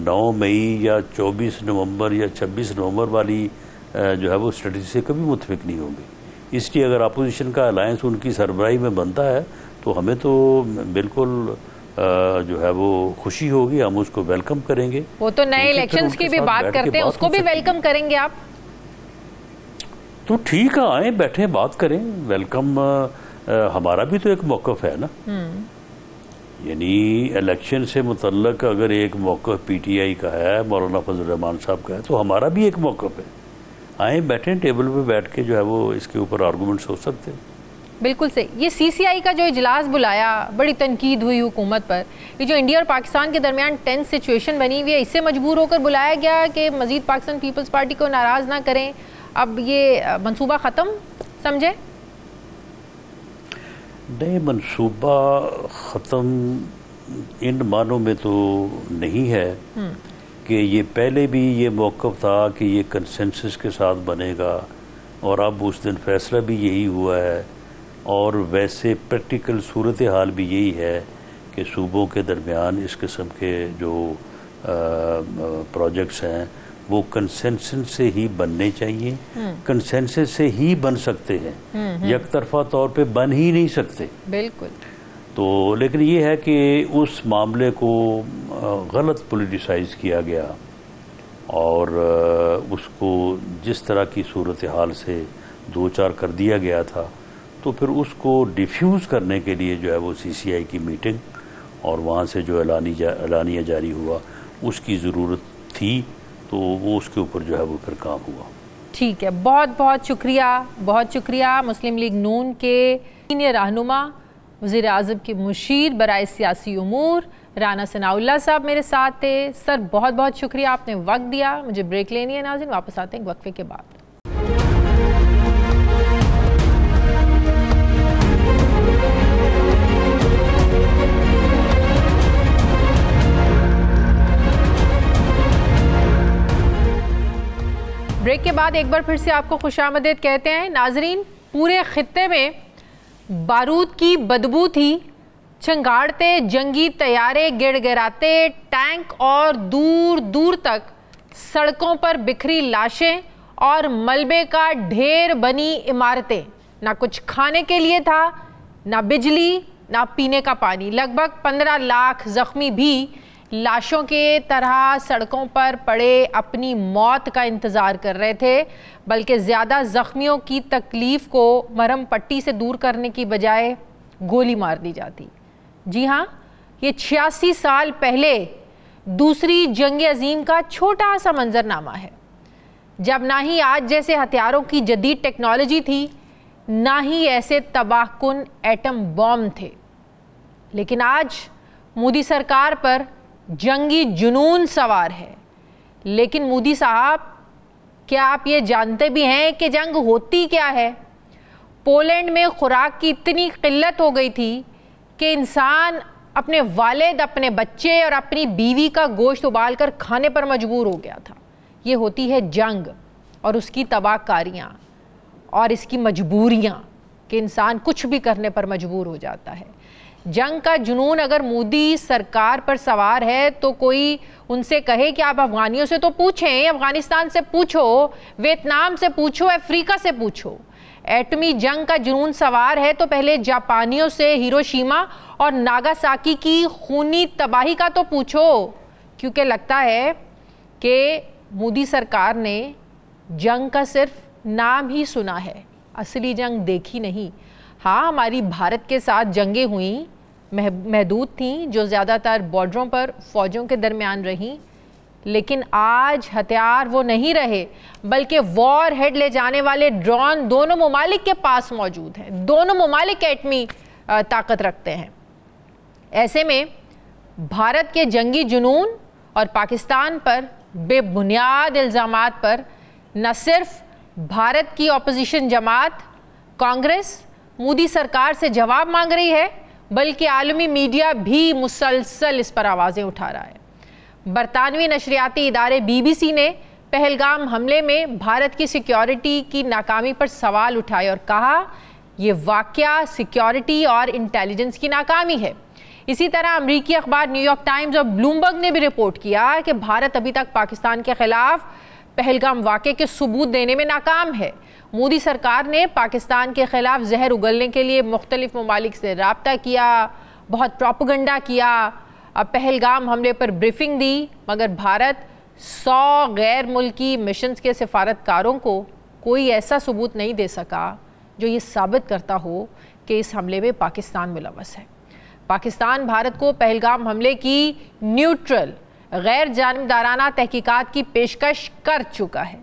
9 مئی یا 24 نومبر یا 26 نومبر والی جو ہے وہ اسٹریٹجی سے کبھی متفق نہیں ہوں گے۔ اس لیے اگر اپوزیشن کا الائنس ان کی سربراہی میں بنتا ہے تو ہمیں تو بالکل جو ہے وہ خوشی ہوگی، ہم اس کو ویلکم کریں گے۔ وہ تو نئے الیکشنز کی بھی بات کرتے ہیں، اس کو بھی ویلکم کریں گے آپ؟ تو ٹھیک ہے، آئیں بیٹھیں بات کریں، ویلکم ہمارا بھی تو ایک موقف ہے نا۔ یعنی الیکشن سے متعلق اگر ایک موقف پی ٹی آئی کا ہے، مولانا فضل الرحمان صاحب کا ہے، تو ہمارا بھی ایک موقف ہے۔ آئیں بیٹھیں، ٹیبل پہ بیٹھ کے جو ہے وہ اس کے اوپر آرگومنٹس ہو سکتے ہیں۔ بالکل صحیح۔ یہ سی سی آئی کا جو اجلاس بلایا، بڑی تنقید ہوئی حکومت پر، یہ جو انڈیا اور پاکستان کے درمیان ٹینس سچویشن بنی ہوئی ہے، اس سے مجبور ہو کر بلایا گیا کہ مزید پاکستان پیپلز پارٹی کو ناراض نہ کریں، اب یہ منصوبہ ختم سمجھے؟ نہیں، منصوبہ ختم ان معنوں میں تو نہیں ہے کہ یہ پہلے بھی یہ موقف تھا کہ یہ کنسنسس کے ساتھ بنے گا، اور اب اس دن فیصلہ بھی یہی ہوا ہے، اور ویسے پریکٹیکل صورتحال بھی یہی ہے کہ صوبوں کے درمیان اس قسم کے جو پروجیکٹس ہیں وہ کنسنسس سے ہی بننے چاہیے، کنسنسس سے ہی بن سکتے ہیں، یک طرفہ طور پہ بن ہی نہیں سکتے۔ بالکل۔ تو لیکن یہ ہے کہ اس معاملے کو غلط پولیٹیسائز کیا گیا، اور اس کو جس طرح کی صورتحال سے دو چار کر دیا گیا تھا، تو پھر اس کو ڈیفیوز کرنے کے لیے جو ہے وہ سی سی آئی کی میٹنگ اور وہاں سے جو اعلانیہ جاری ہوا اس کی ضرورت تھی، تو وہ اس کے اوپر جو ہے وہ پھر کام ہوا۔ ٹھیک ہے، بہت بہت شکریہ مسلم لیگ نون کے سینئر رہنما، وزیر اعظم کے مشیر برائے سیاسی امور رانا ثناء اللہ صاحب میرے ساتھ تھے۔ سر بہت بہت شکریہ، آپ نے وقت دیا۔ مجھے بریک لینی ہے ناظرین، واپس آتے ہیں وقفے کے بعد۔ بریک کے بعد ایک بار پھر سے آپ کو خوش آمدید کہتے ہیں۔ ناظرین، پورے خطے میں بارود کی بدبو تھی، چنگاڑتے جنگی طیارے گڑ گڑاتے ٹینک، اور دور دور تک سڑکوں پر بکھری لاشیں اور ملبے کا ڈھیر بنی عمارتیں۔ نہ کچھ کھانے کے لیے تھا، نہ بجلی، نہ پینے کا پانی۔ لگ بھگ 15 لاکھ زخمی بھی لاشوں کے طرح سڑکوں پر پڑے اپنی موت کا انتظار کر رہے تھے، بلکہ زیادہ زخمیوں کی تکلیف کو مرہم پٹی سے دور کرنے کی بجائے گولی مار دی جاتی۔ جی ہاں، یہ 86 سال پہلے دوسری جنگ عظیم کا چھوٹا سا منظرنامہ ہے، جب نہ ہی آج جیسے ہتھیاروں کی جدید ٹیکنالوجی تھی، نہ ہی ایسے تباہ کن ایٹم بم تھے، لیکن آج مودی سرکار پر جنگی جنون سوار ہے۔ لیکن مودی صاحب، کیا آپ یہ جانتے بھی ہیں کہ جنگ ہوتی کیا ہے؟ پولینڈ میں خوراک کی اتنی قلت ہو گئی تھی کہ انسان اپنے والد، اپنے بچے اور اپنی بیوی کا گوشت ابال کر کھانے پر مجبور ہو گیا تھا۔ یہ ہوتی ہے جنگ اور اس کی تباہ کاریاں اور اس کی مجبوریاں کہ انسان کچھ بھی کرنے پر مجبور ہو جاتا ہے۔ جنگ کا جنون اگر مودی سرکار پر سوار ہے تو کوئی ان سے کہے کہ آپ افغانیوں سے تو پوچھیں، افغانستان سے پوچھو، ویتنام سے پوچھو، افریقہ سے پوچھو۔ ایٹمی جنگ کا جنون سوار ہے تو پہلے جاپانیوں سے ہیروشیما اور ناگاساکی کی خونی تباہی کا تو پوچھو، کیونکہ لگتا ہے کہ مودی سرکار نے جنگ کا صرف نام ہی سنا ہے، اصلی جنگ دیکھی نہیں۔ ہاں، ہماری بھارت کے ساتھ جنگیں ہوئیں، محدود تھیں، جو زیادہ تر بارڈروں پر فوجوں کے درمیان رہیں، لیکن آج ہتھیار وہ نہیں رہے، بلکہ وار ہیڈ لے جانے والے ڈرون دونوں ممالک کے پاس موجود ہیں۔ دونوں ممالک ایٹمی طاقت رکھتے ہیں۔ ایسے میں بھارت کے جنگی جنون اور پاکستان پر بے بنیاد الزامات پر نہ صرف بھارت کی اپوزیشن جماعت کانگریس مودی سرکار سے جواب مانگ رہی ہے، بلکہ عالمی میڈیا بھی مسلسل اس پر آوازیں اٹھا رہا ہے۔ برطانوی نشریاتی ادارے BBC نے پہلگام حملے میں بھارت کی سیکیورٹی کی ناکامی پر سوال اٹھائے اور کہا یہ واقعہ سیکیورٹی اور انٹیلیجنس کی ناکامی ہے۔ اسی طرح امریکی اخبار نیو یارک ٹائمز اور بلومبرگ نے بھی رپورٹ کیا کہ بھارت ابھی تک پاکستان کے خلاف پہلگام واقعے کے ثبوت دینے میں ناکام ہے۔ مودی سرکار نے پاکستان کے خلاف زہر اگلنے کے لیے مختلف ممالک سے رابطہ کیا، بہت پروپیگنڈا کیا، پہلگام حملے پر بریفنگ دی، مگر بھارت 100 غیر ملکی مشنز کے سفارتکاروں کو کوئی ایسا ثبوت نہیں دے سکا جو یہ ثابت کرتا ہو کہ اس حملے میں پاکستان ملوث ہے۔ پاکستان بھارت کو پہلگام حملے کی نیوٹرل غیر جانبدارانہ تحقیقات کی پیشکش کر چکا ہے۔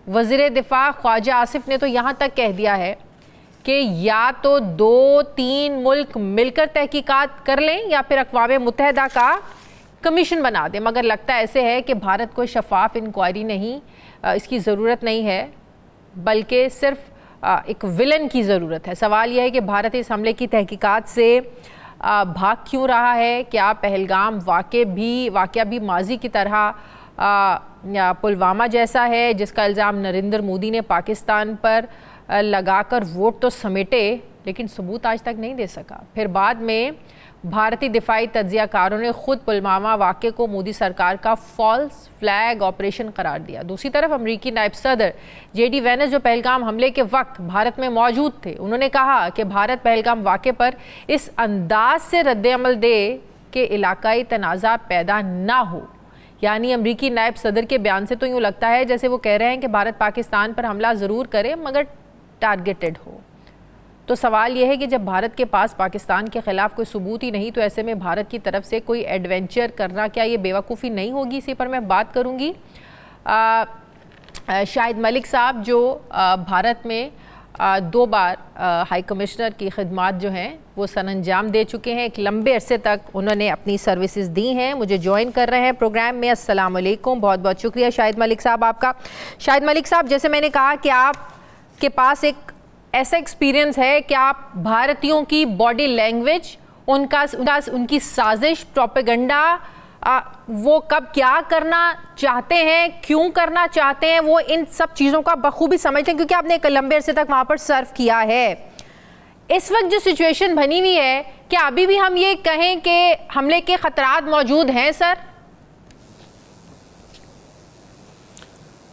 وزیر دفاع خواجہ آصف نے تو یہاں تک کہہ دیا ہے کہ یا تو 2-3 ملک مل کر تحقیقات کر لیں یا پھر اقوام متحدہ کا کمیشن بنا دیں، مگر لگتا ایسے ہے کہ بھارت کو شفاف انکوائری نہیں، اس کی ضرورت نہیں ہے، بلکہ صرف ایک ویلن کی ضرورت ہے۔ سوال یہ ہے کہ بھارت اس حملے کی تحقیقات سے بھاگ کیوں رہا ہے؟ کیا پہلگام واقعہ بھی ماضی کی طرح پلوامہ جیسا ہے جس کا الزام نریندر مودی نے پاکستان پر لگا کر ووٹ تو سمیٹے لیکن ثبوت آج تک نہیں دے سکا؟ پھر بعد میں بھارتی دفاعی تجزیہ کاروں نے خود پلوامہ واقعے کو مودی سرکار کا فالس فلیگ آپریشن قرار دیا۔ دوسری طرف امریکی نائب صدر JD وینس جو پہلگام حملے کے وقت بھارت میں موجود تھے، انہوں نے کہا کہ بھارت پہلگام واقعے پر اس انداز سے رد عمل دے کہ علاقائی تنازع پیدا نہ ہو۔ یعنی امریکی نائب صدر کے بیان سے تو یوں لگتا ہے جیسے وہ کہہ رہے ہیں کہ بھارت پاکستان پر حملہ ضرور کرے مگر ٹارگیٹڈ ہو۔ تو سوال یہ ہے کہ جب بھارت کے پاس پاکستان کے خلاف کوئی ثبوت ہی نہیں تو ایسے میں بھارت کی طرف سے کوئی ایڈونچر کرنا کیا یہ بیوقوفی نہیں ہوگی؟ اسی پر میں بات کروں گی شاہد ملک صاحب جو بھارت میں 2 بار ہائی کمشنر کی خدمات جو ہیں وہ سر انجام دے چکے ہیں، ایک لمبے عرصے تک انہوں نے اپنی سروسز دی ہیں، مجھے جوائن کر رہے ہیں پروگرام میں۔ السلام علیکم، بہت بہت شکریہ شاہد ملک صاحب آپ کا۔ شاہد ملک صاحب، جیسے میں نے کہا کہ آپ کے پاس ایک ایسا ایکسپیرینس ہے کہ آپ بھارتیوں کی باڈی لینگویج، ان کی سازش، پروپیگنڈا، وہ کب کیا کرنا چاہتے ہیں، کیوں کرنا چاہتے ہیں، وہ ان سب چیزوں کا بخوبی سمجھتے ہیں کیونکہ آپ نے ایک لمبے عرصے تک وہاں پر سرو کیا ہے۔ اس وقت جو سچویشن بنی ہوئی ہے، کیا ابھی بھی ہم یہ کہیں کہ حملے کے خطرات موجود ہیں سر؟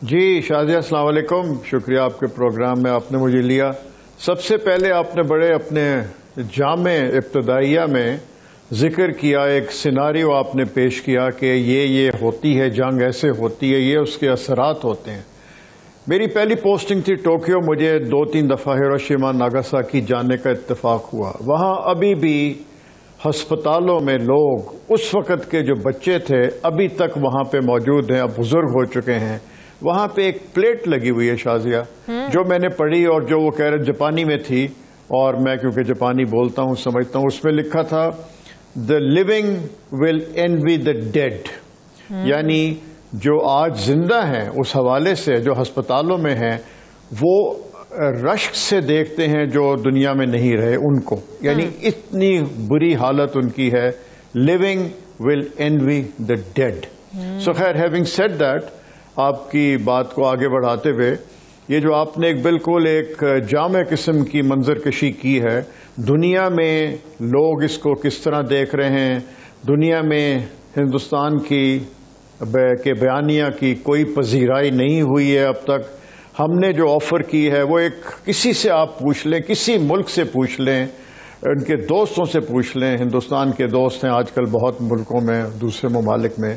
جی شازیہ، السلام علیکم، شکریہ آپ کے پروگرام میں آپ نے مجھے لیا۔ سب سے پہلے آپ نے بڑے اپنے جامع ابتدائیہ میں ذکر کیا، ایک سیناریو آپ نے پیش کیا کہ یہ ہوتی ہے جنگ، ایسے ہوتی ہے، یہ اس کے اثرات ہوتے ہیں۔ میری پہلی پوسٹنگ تھی ٹوکیو، مجھے 2-3 دفعہ ہیروشیما ناگاساکی جانے کا اتفاق ہوا۔ وہاں ابھی بھی ہسپتالوں میں لوگ اس وقت کے جو بچے تھے ابھی تک وہاں پہ موجود ہیں، اب بزرگ ہو چکے ہیں۔ وہاں پہ ایک پلیٹ لگی ہوئی ہے شازیہ، جو میں نے پڑھی اور جو وہ کہہ رہے جاپانی میں تھی، اور میں کیونکہ جاپانی بولتا ہوں سمجھتا ہوں، اس میں لکھا تھا "The living will envy the dead"، یعنی جو آج زندہ ہیں اس حوالے سے جو ہسپتالوں میں ہیں وہ رشک سے دیکھتے ہیں جو دنیا میں نہیں رہے ان کو، یعنی اتنی بری حالت ان کی ہے۔ "Living will envy the dead"۔ So خیر، having said that، آپ کی بات کو آگے بڑھاتے ہوئے، یہ جو آپ نے بالکل ایک جامع قسم کی منظر کشی کی ہے، دنیا میں لوگ اس کو کس طرح دیکھ رہے ہیں، دنیا میں ہندوستان کی بیانیہ کی کوئی پذیرائی نہیں ہوئی ہے اب تک۔ ہم نے جو آفر کی ہے وہ ایک کسی سے آپ پوچھ لیں، کسی ملک سے پوچھ لیں، ان کے دوستوں سے پوچھ لیں، ہندوستان کے دوست ہیں آج کل بہت ملکوں میں، دوسرے ممالک میں،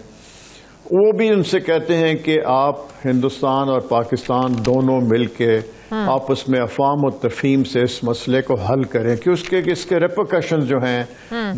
وہ بھی ان سے کہتے ہیں کہ آپ ہندوستان اور پاکستان دونوں مل کے آپس میں افہام و تفہیم سے اس مسئلے کو حل کریں کہ اس کے ریپرکشن جو ہیں،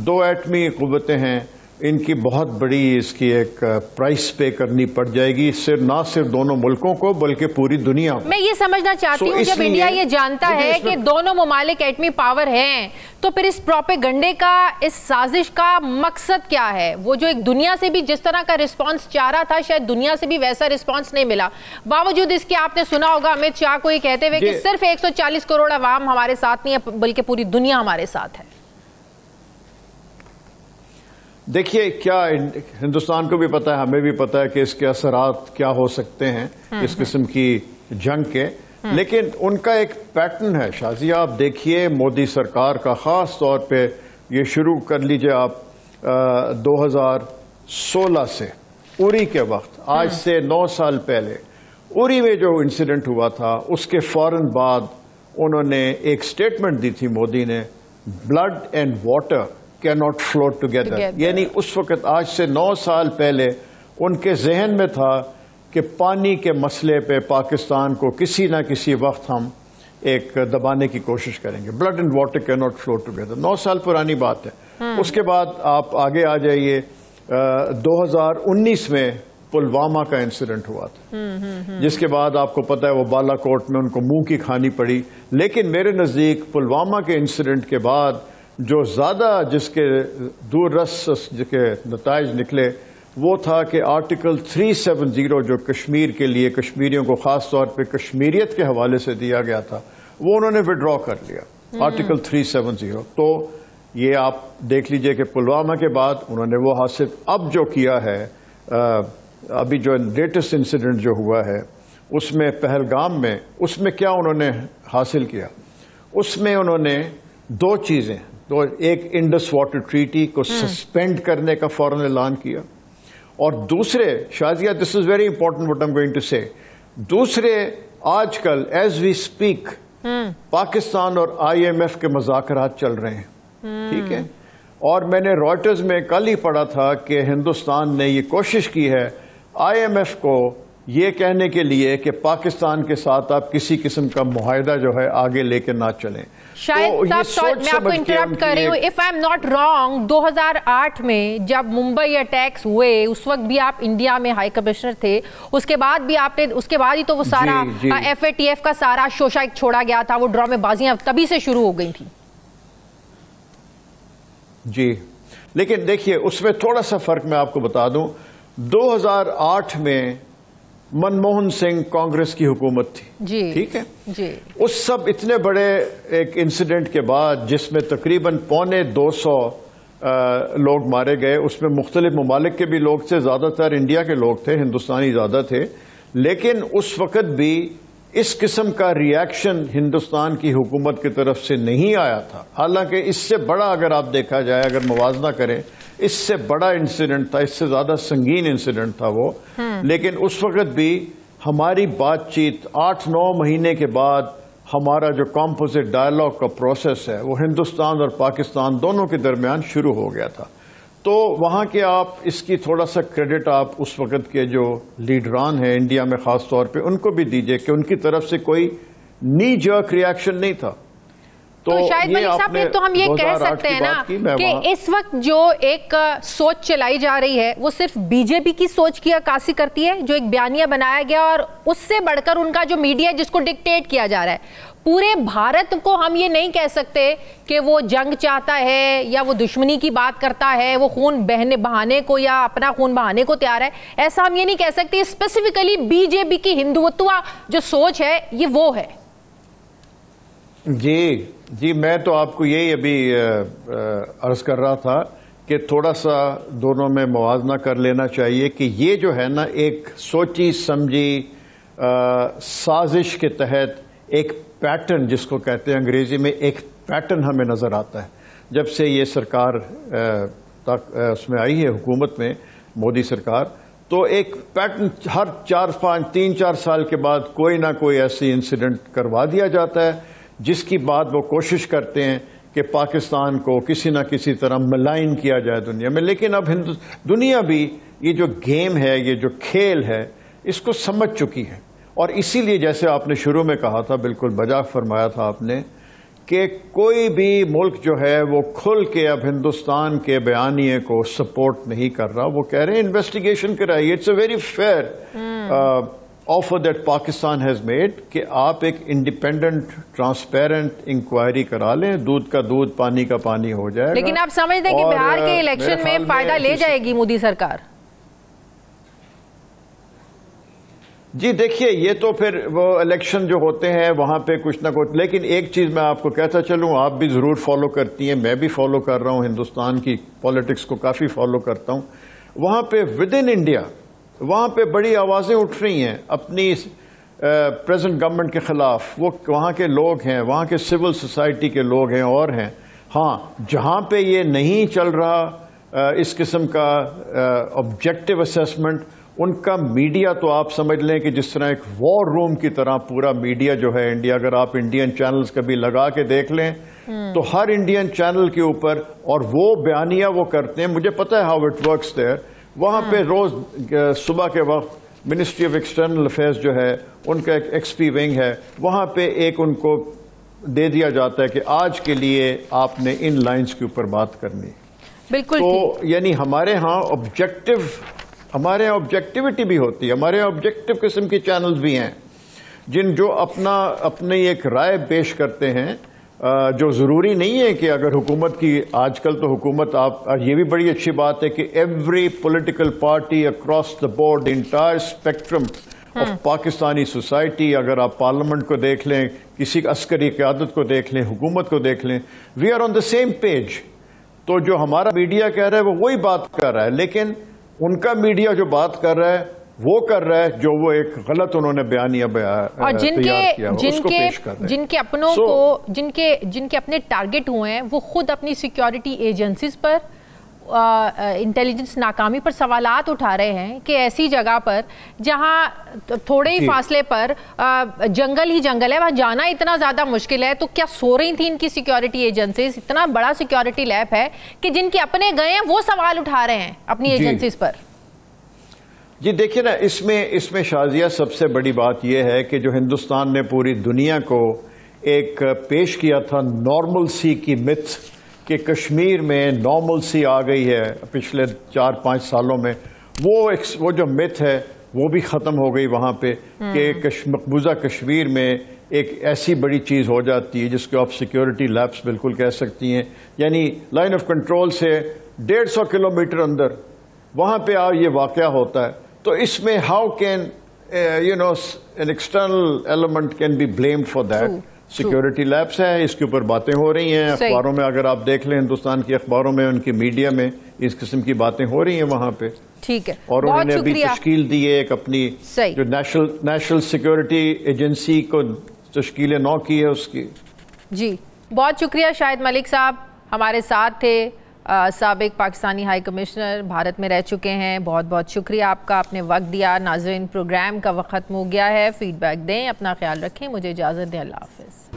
2 ایٹمی قوتیں ہیں، ان کی بہت بڑی اس کی ایک پرائس پے کرنی پڑ جائے گی، نہ صرف دونوں ملکوں کو بلکہ پوری دنیا کو۔ میں یہ سمجھنا چاہتی ہوں جب انڈیا یہ جانتا ہے کہ دونوں ممالک ایٹمی پاور ہیں تو پھر اس پروپیگنڈے کا، اس سازش کا مقصد کیا ہے؟ وہ جو ایک دنیا سے بھی جس طرح کا رسپانس چاہ رہا تھا شاید دنیا سے بھی ویسا رسپانس نہیں ملا، باوجود اس کے آپ نے سنا ہوگا امت شاہ کو یہ کہتے ہوئے کہ صرف 140 کروڑ عوام ہمارے ساتھ نہیں ہے بلکہ پوری دنیا ہمارے ساتھ ہے۔ دیکھیے کیا ہندوستان کو بھی پتا ہے، ہمیں بھی پتا ہے کہ اس کے اثرات کیا ہو سکتے ہیں اس قسم کی جنگ کے، لیکن ان کا ایک پیٹرن ہے شازیہ. آپ دیکھیے مودی سرکار کا خاص طور پہ یہ شروع کر لیجئے آپ 2016 سے اری کے وقت، آج سے 9 سال پہلے اری میں جو انسیڈنٹ ہوا تھا اس کے فوراً بعد انہوں نے ایک سٹیٹمنٹ دی تھی مودی نے، blood and water can not flow together. یعنی اس وقت آج سے 9 سال پہلے ان کے ذہن میں تھا کہ پانی کے مسئلے پہ پاکستان کو کسی نہ کسی وقت ہم ایک دبانے کی کوشش کریں گے. Blood and water can not flow together 9 سال پرانی بات ہے. اس کے بعد آپ آگے آ جائیے، 2019 میں پلوامہ کا انسیڈنٹ ہوا تھا، جس کے بعد آپ کو پتا ہے وہ بالا کوٹ میں ان کو منہ کی کھانی پڑی. لیکن میرے نزدیک پلوامہ کے انسیڈنٹ کے بعد جو زیادہ جس کے دور رس کے نتائج نکلے وہ تھا کہ آرٹیکل 370 جو کشمیر کے لیے کشمیریوں کو خاص طور پہ کشمیریت کے حوالے سے دیا گیا تھا وہ انہوں نے وڈرا کر لیا، آرٹیکل 370. تو یہ آپ دیکھ لیجئے کہ پلوامہ کے بعد انہوں نے وہ حاصل اب جو کیا ہے، ابھی جو لیٹسٹ انسیڈنٹ جو ہوا ہے اس میں پہلگام میں، اس میں کیا انہوں نے حاصل کیا؟ اس میں انہوں نے 2 چیزیں، ایک انڈس واٹر ٹریٹی کو سسپینڈ کرنے کا فوراً اعلان کیا، اور دوسرے Shazia this is very important what I'm going to say, دوسرے آج کل ایز وی اسپیک پاکستان اور IMF کے مذاکرات چل رہے ہیں، ٹھیک ہے. اور میں نے رائٹرز میں کل ہی پڑھا تھا کہ ہندوستان نے یہ کوشش کی ہے IMF کو یہ کہنے کے لیے کہ پاکستان کے ساتھ آپ کسی قسم کا معاہدہ جو ہے آگے لے کے نہ چلیں. شاید صاحب میں آپ کو انٹرپٹ کر رہی ہوں، if I am not wrong 2008 میں جب ممبئی اٹیکس ہوئے اس وقت بھی آپ انڈیا میں ہائی کمشنر تھے، اس کے بعد بھی آپ نے، اس کے بعد ہی تو وہ سارا FATF کا سارا شوشا چھوڑا گیا تھا، وہ ڈرامے بازیاں تبھی سے شروع ہو گئی تھیں. جی لیکن دیکھیے اس میں تھوڑا سا فرق میں آپ کو بتا دوں. 2008 میں منموہن سنگھ کانگریس کی حکومت تھی، جی ٹھیک ہے جی. اس سب اتنے بڑے ایک انسیڈنٹ کے بعد جس میں تقریباً 250 لوگ مارے گئے، اس میں مختلف ممالک کے بھی لوگ تھے، زیادہ تر انڈیا کے لوگ تھے، ہندوستانی زیادہ تھے، لیکن اس وقت بھی اس قسم کا ریاکشن ہندوستان کی حکومت کی طرف سے نہیں آیا تھا. حالانکہ اس سے بڑا اگر آپ دیکھا جائے، اگر موازنہ کریں، اس سے بڑا انسیڈنٹ تھا، اس سے زیادہ سنگین انسیڈنٹ تھا وہ. لیکن اس وقت بھی ہماری بات چیت 8-9 مہینے کے بعد ہمارا جو کمپوزٹ ڈائلاگ کا پروسیس ہے وہ ہندوستان اور پاکستان دونوں کے درمیان شروع ہو گیا تھا. تو وہاں کے آپ اس کی تھوڑا سا کریڈٹ آپ اس وقت کے جو لیڈران ہیں انڈیا میں خاص طور پہ ان کو بھی دیجئے کہ ان کی طرف سے کوئی نی جرک ریاکشن نہیں تھا. تو شاید ملک صاحب پھر تو ہم یہ کہہ سکتے ہیں نا کہ اس وقت جو ایک سوچ چلائی جا رہی ہے وہ صرف BJP کی سوچ کی عکاسی کرتی ہے، جو ایک بیانیہ بنایا گیا اور اس سے بڑھ کر ان کا جو میڈیا جس کو ڈکٹیٹ کیا جا رہا ہے. پورے بھارت کو ہم یہ نہیں کہہ سکتے کہ وہ جنگ چاہتا ہے یا وہ دشمنی کی بات کرتا ہے، وہ خون بہانے کو یا اپنا خون بہانے کو تیار ہے، ایسا ہم یہ نہیں کہہ سکتے. اسپیسیفکلی BJP کی ہندوتوا جو سوچ ہے یہ وہ ہے. جی میں تو آپ کو یہی ابھی عرض کر رہا تھا کہ تھوڑا سا دونوں میں موازنہ کر لینا چاہیے کہ یہ جو ہے نا ایک سوچی سمجھی سازش کے تحت ایک پیٹرن جس کو کہتے ہیں انگریزی میں، ایک پیٹرن ہمیں نظر آتا ہے جب سے یہ سرکار اس میں آئی ہے حکومت میں مودی سرکار. تو ایک پیٹرن ہر 3-4 سال کے بعد کوئی نہ کوئی ایسی انسیڈنٹ کروا دیا جاتا ہے جس کی بات وہ کوشش کرتے ہیں کہ پاکستان کو کسی نہ کسی طرح ملائن کیا جائے دنیا میں. لیکن اب دنیا بھی یہ جو گیم ہے، یہ جو کھیل ہے، اس کو سمجھ چکی ہے. اور اسی لیے جیسے آپ نے شروع میں کہا تھا، بالکل بجا فرمایا تھا آپ نے، کہ کوئی بھی ملک جو ہے وہ کھل کے اب ہندوستان کے بیانیے کو سپورٹ نہیں کر رہا. وہ کہہ رہے ہیں انویسٹیگیشن کرائیے. It's a very fair offer that Pakistan has made کہ آپ ایک انڈیپینڈنٹ ٹرانسپیرنٹ انکوائری کرا لیں، دودھ کا دودھ پانی کا پانی ہو جائے گا. لیکن آپ سمجھتے ہیں کہ بہار کے الیکشن میں فائدہ لے جائے گی مودی سرکار؟ جی دیکھیے یہ تو پھر وہ الیکشن جو ہوتے ہیں وہاں پہ کچھ نہ کچھ، لیکن ایک چیز میں آپ کو کہتا چلوں، آپ بھی ضرور فالو کرتی ہیں، میں بھی فالو کر رہا ہوں، ہندوستان کی پالیٹکس کو کافی فالو کرتا ہوں، وہاں پہ ود ان انڈیا وہاں پہ بڑی آوازیں اٹھ رہی ہیں اپنی پریزنٹ گورنمنٹ کے خلاف، وہ وہاں کے لوگ ہیں، وہاں کے سول سوسائٹی کے لوگ ہیں اور ہیں۔ ہاں جہاں پہ یہ نہیں چل رہا اس قسم کا آبجیکٹو اسیسمنٹ، ان کا میڈیا تو آپ سمجھ لیں کہ جس طرح ایک وار روم کی طرح پورا میڈیا جو ہے انڈیا، اگر آپ انڈین چینلز کبھی لگا کے دیکھ لیں تو ہر انڈین چینل کے اوپر اور وہ بیانیہ وہ کرتے ہیں، مجھے پتا ہے ہاؤ اٹ ورکس دیئر، وہاں پہ روز صبح کے وقت منسٹری آف ایکسٹرنل افیئرز جو ہے ان کا ایک ایکس پی ونگ ہے، وہاں پہ ایک ان کو دے دیا جاتا ہے کہ آج کے لیے آپ نے ان لائنز کے اوپر بات کرنی۔ بالکل تو یعنی ہمارے ہاں ہمارے یہاں آبجیکٹیوٹی بھی ہوتی ہے، ہمارے یہاں آبجیکٹو قسم کی چینلز بھی ہیں جو اپنی ایک رائے پیش کرتے ہیں، جو ضروری نہیں ہے کہ اگر حکومت کی، آج کل تو حکومت، یہ بھی بڑی اچھی بات ہے کہ every political party across the board, entire spectrum of Pakistani society, اگر آپ پارلیمنٹ کو دیکھ لیں، کسی عسکری قیادت کو دیکھ لیں، حکومت کو دیکھ لیں، we are on the same page. تو جو ہمارا میڈیا کہہ رہا ہے وہ وہی بات کر رہا ہے، لیکن ان کا میڈیا جو بات کر رہا ہے وہ کر رہا ہے جو وہ ایک غلط انہوں نے بیانیہ اور تیار کیا اس کو پیش کر رہے ہیں۔ جن کے اپنوں کو جن کے اپنے ٹارگٹ ہوئے ہیں وہ خود اپنی سیکیورٹی ایجنسیز پر، انٹیلیجنس ناکامی پر سوالات اٹھا رہے ہیں کہ ایسی جگہ پر جہاں تھوڑے ہی فاصلے پر جنگل ہی جنگل ہے، وہاں جانا اتنا زیادہ مشکل ہے، تو کیا سو رہی تھیں ان کی سیکیورٹی ایجنسیز؟ اتنا بڑا سیکیورٹی لیب ہے کہ جن کے اپنے گئے ہیں وہ سوال اٹھا رہے ہیں اپنی ایجنسیز پر۔ جی دیکھیں نا، اس میں شازیہ سب سے بڑی بات یہ ہے کہ جو ہندوستان نے پوری دنیا کو ایک پیش کیا تھا نارمل سی کی متھ، کہ کشمیر میں نارمل سی آ گئی ہے پچھلے 4-5 سالوں میں، وہ جو متھ ہے وہ بھی ختم ہو گئی وہاں پہ، کہ مقبوضہ کشمیر میں ایک ایسی بڑی چیز ہو جاتی ہے جس کو آپ سیکیورٹی لیبس بالکل کہہ سکتی ہیں، یعنی لائن آف کنٹرول سے 150 کلومیٹر اندر وہاں پہ یہ واقعہ ہوتا ہے۔ تو اس میں how can an external element can be blamed for that? Security lapse ہے، اس کے اوپر باتیں ہو رہی ہیں اخباروں میں، اگر آپ دیکھ لیں ہندوستان کی اخباروں میں، ان کی میڈیا میں اس قسم کی باتیں ہو رہی ہیں وہاں پہ۔ ٹھیک ہے، اور انہوں نے ابھی تشکیل دی ہے ایک اپنی جو نیشنل سیکیورٹی ایجنسی کو تشکیل نو کی ہے اس کی۔ جی بہت شکریہ شاہد ملک صاحب، ہمارے ساتھ تھے، سابق پاکستانی ہائی کمشنر، بھارت میں رہ چکے ہیں۔ بہت بہت شکریہ آپ کا، اپنے وقت دیا۔ ناظرین پروگرام کا وقت ختم ہو گیا ہے، فیڈ بیک دیں، اپنا خیال رکھیں، مجھے اجازت دیں، اللہ حافظ۔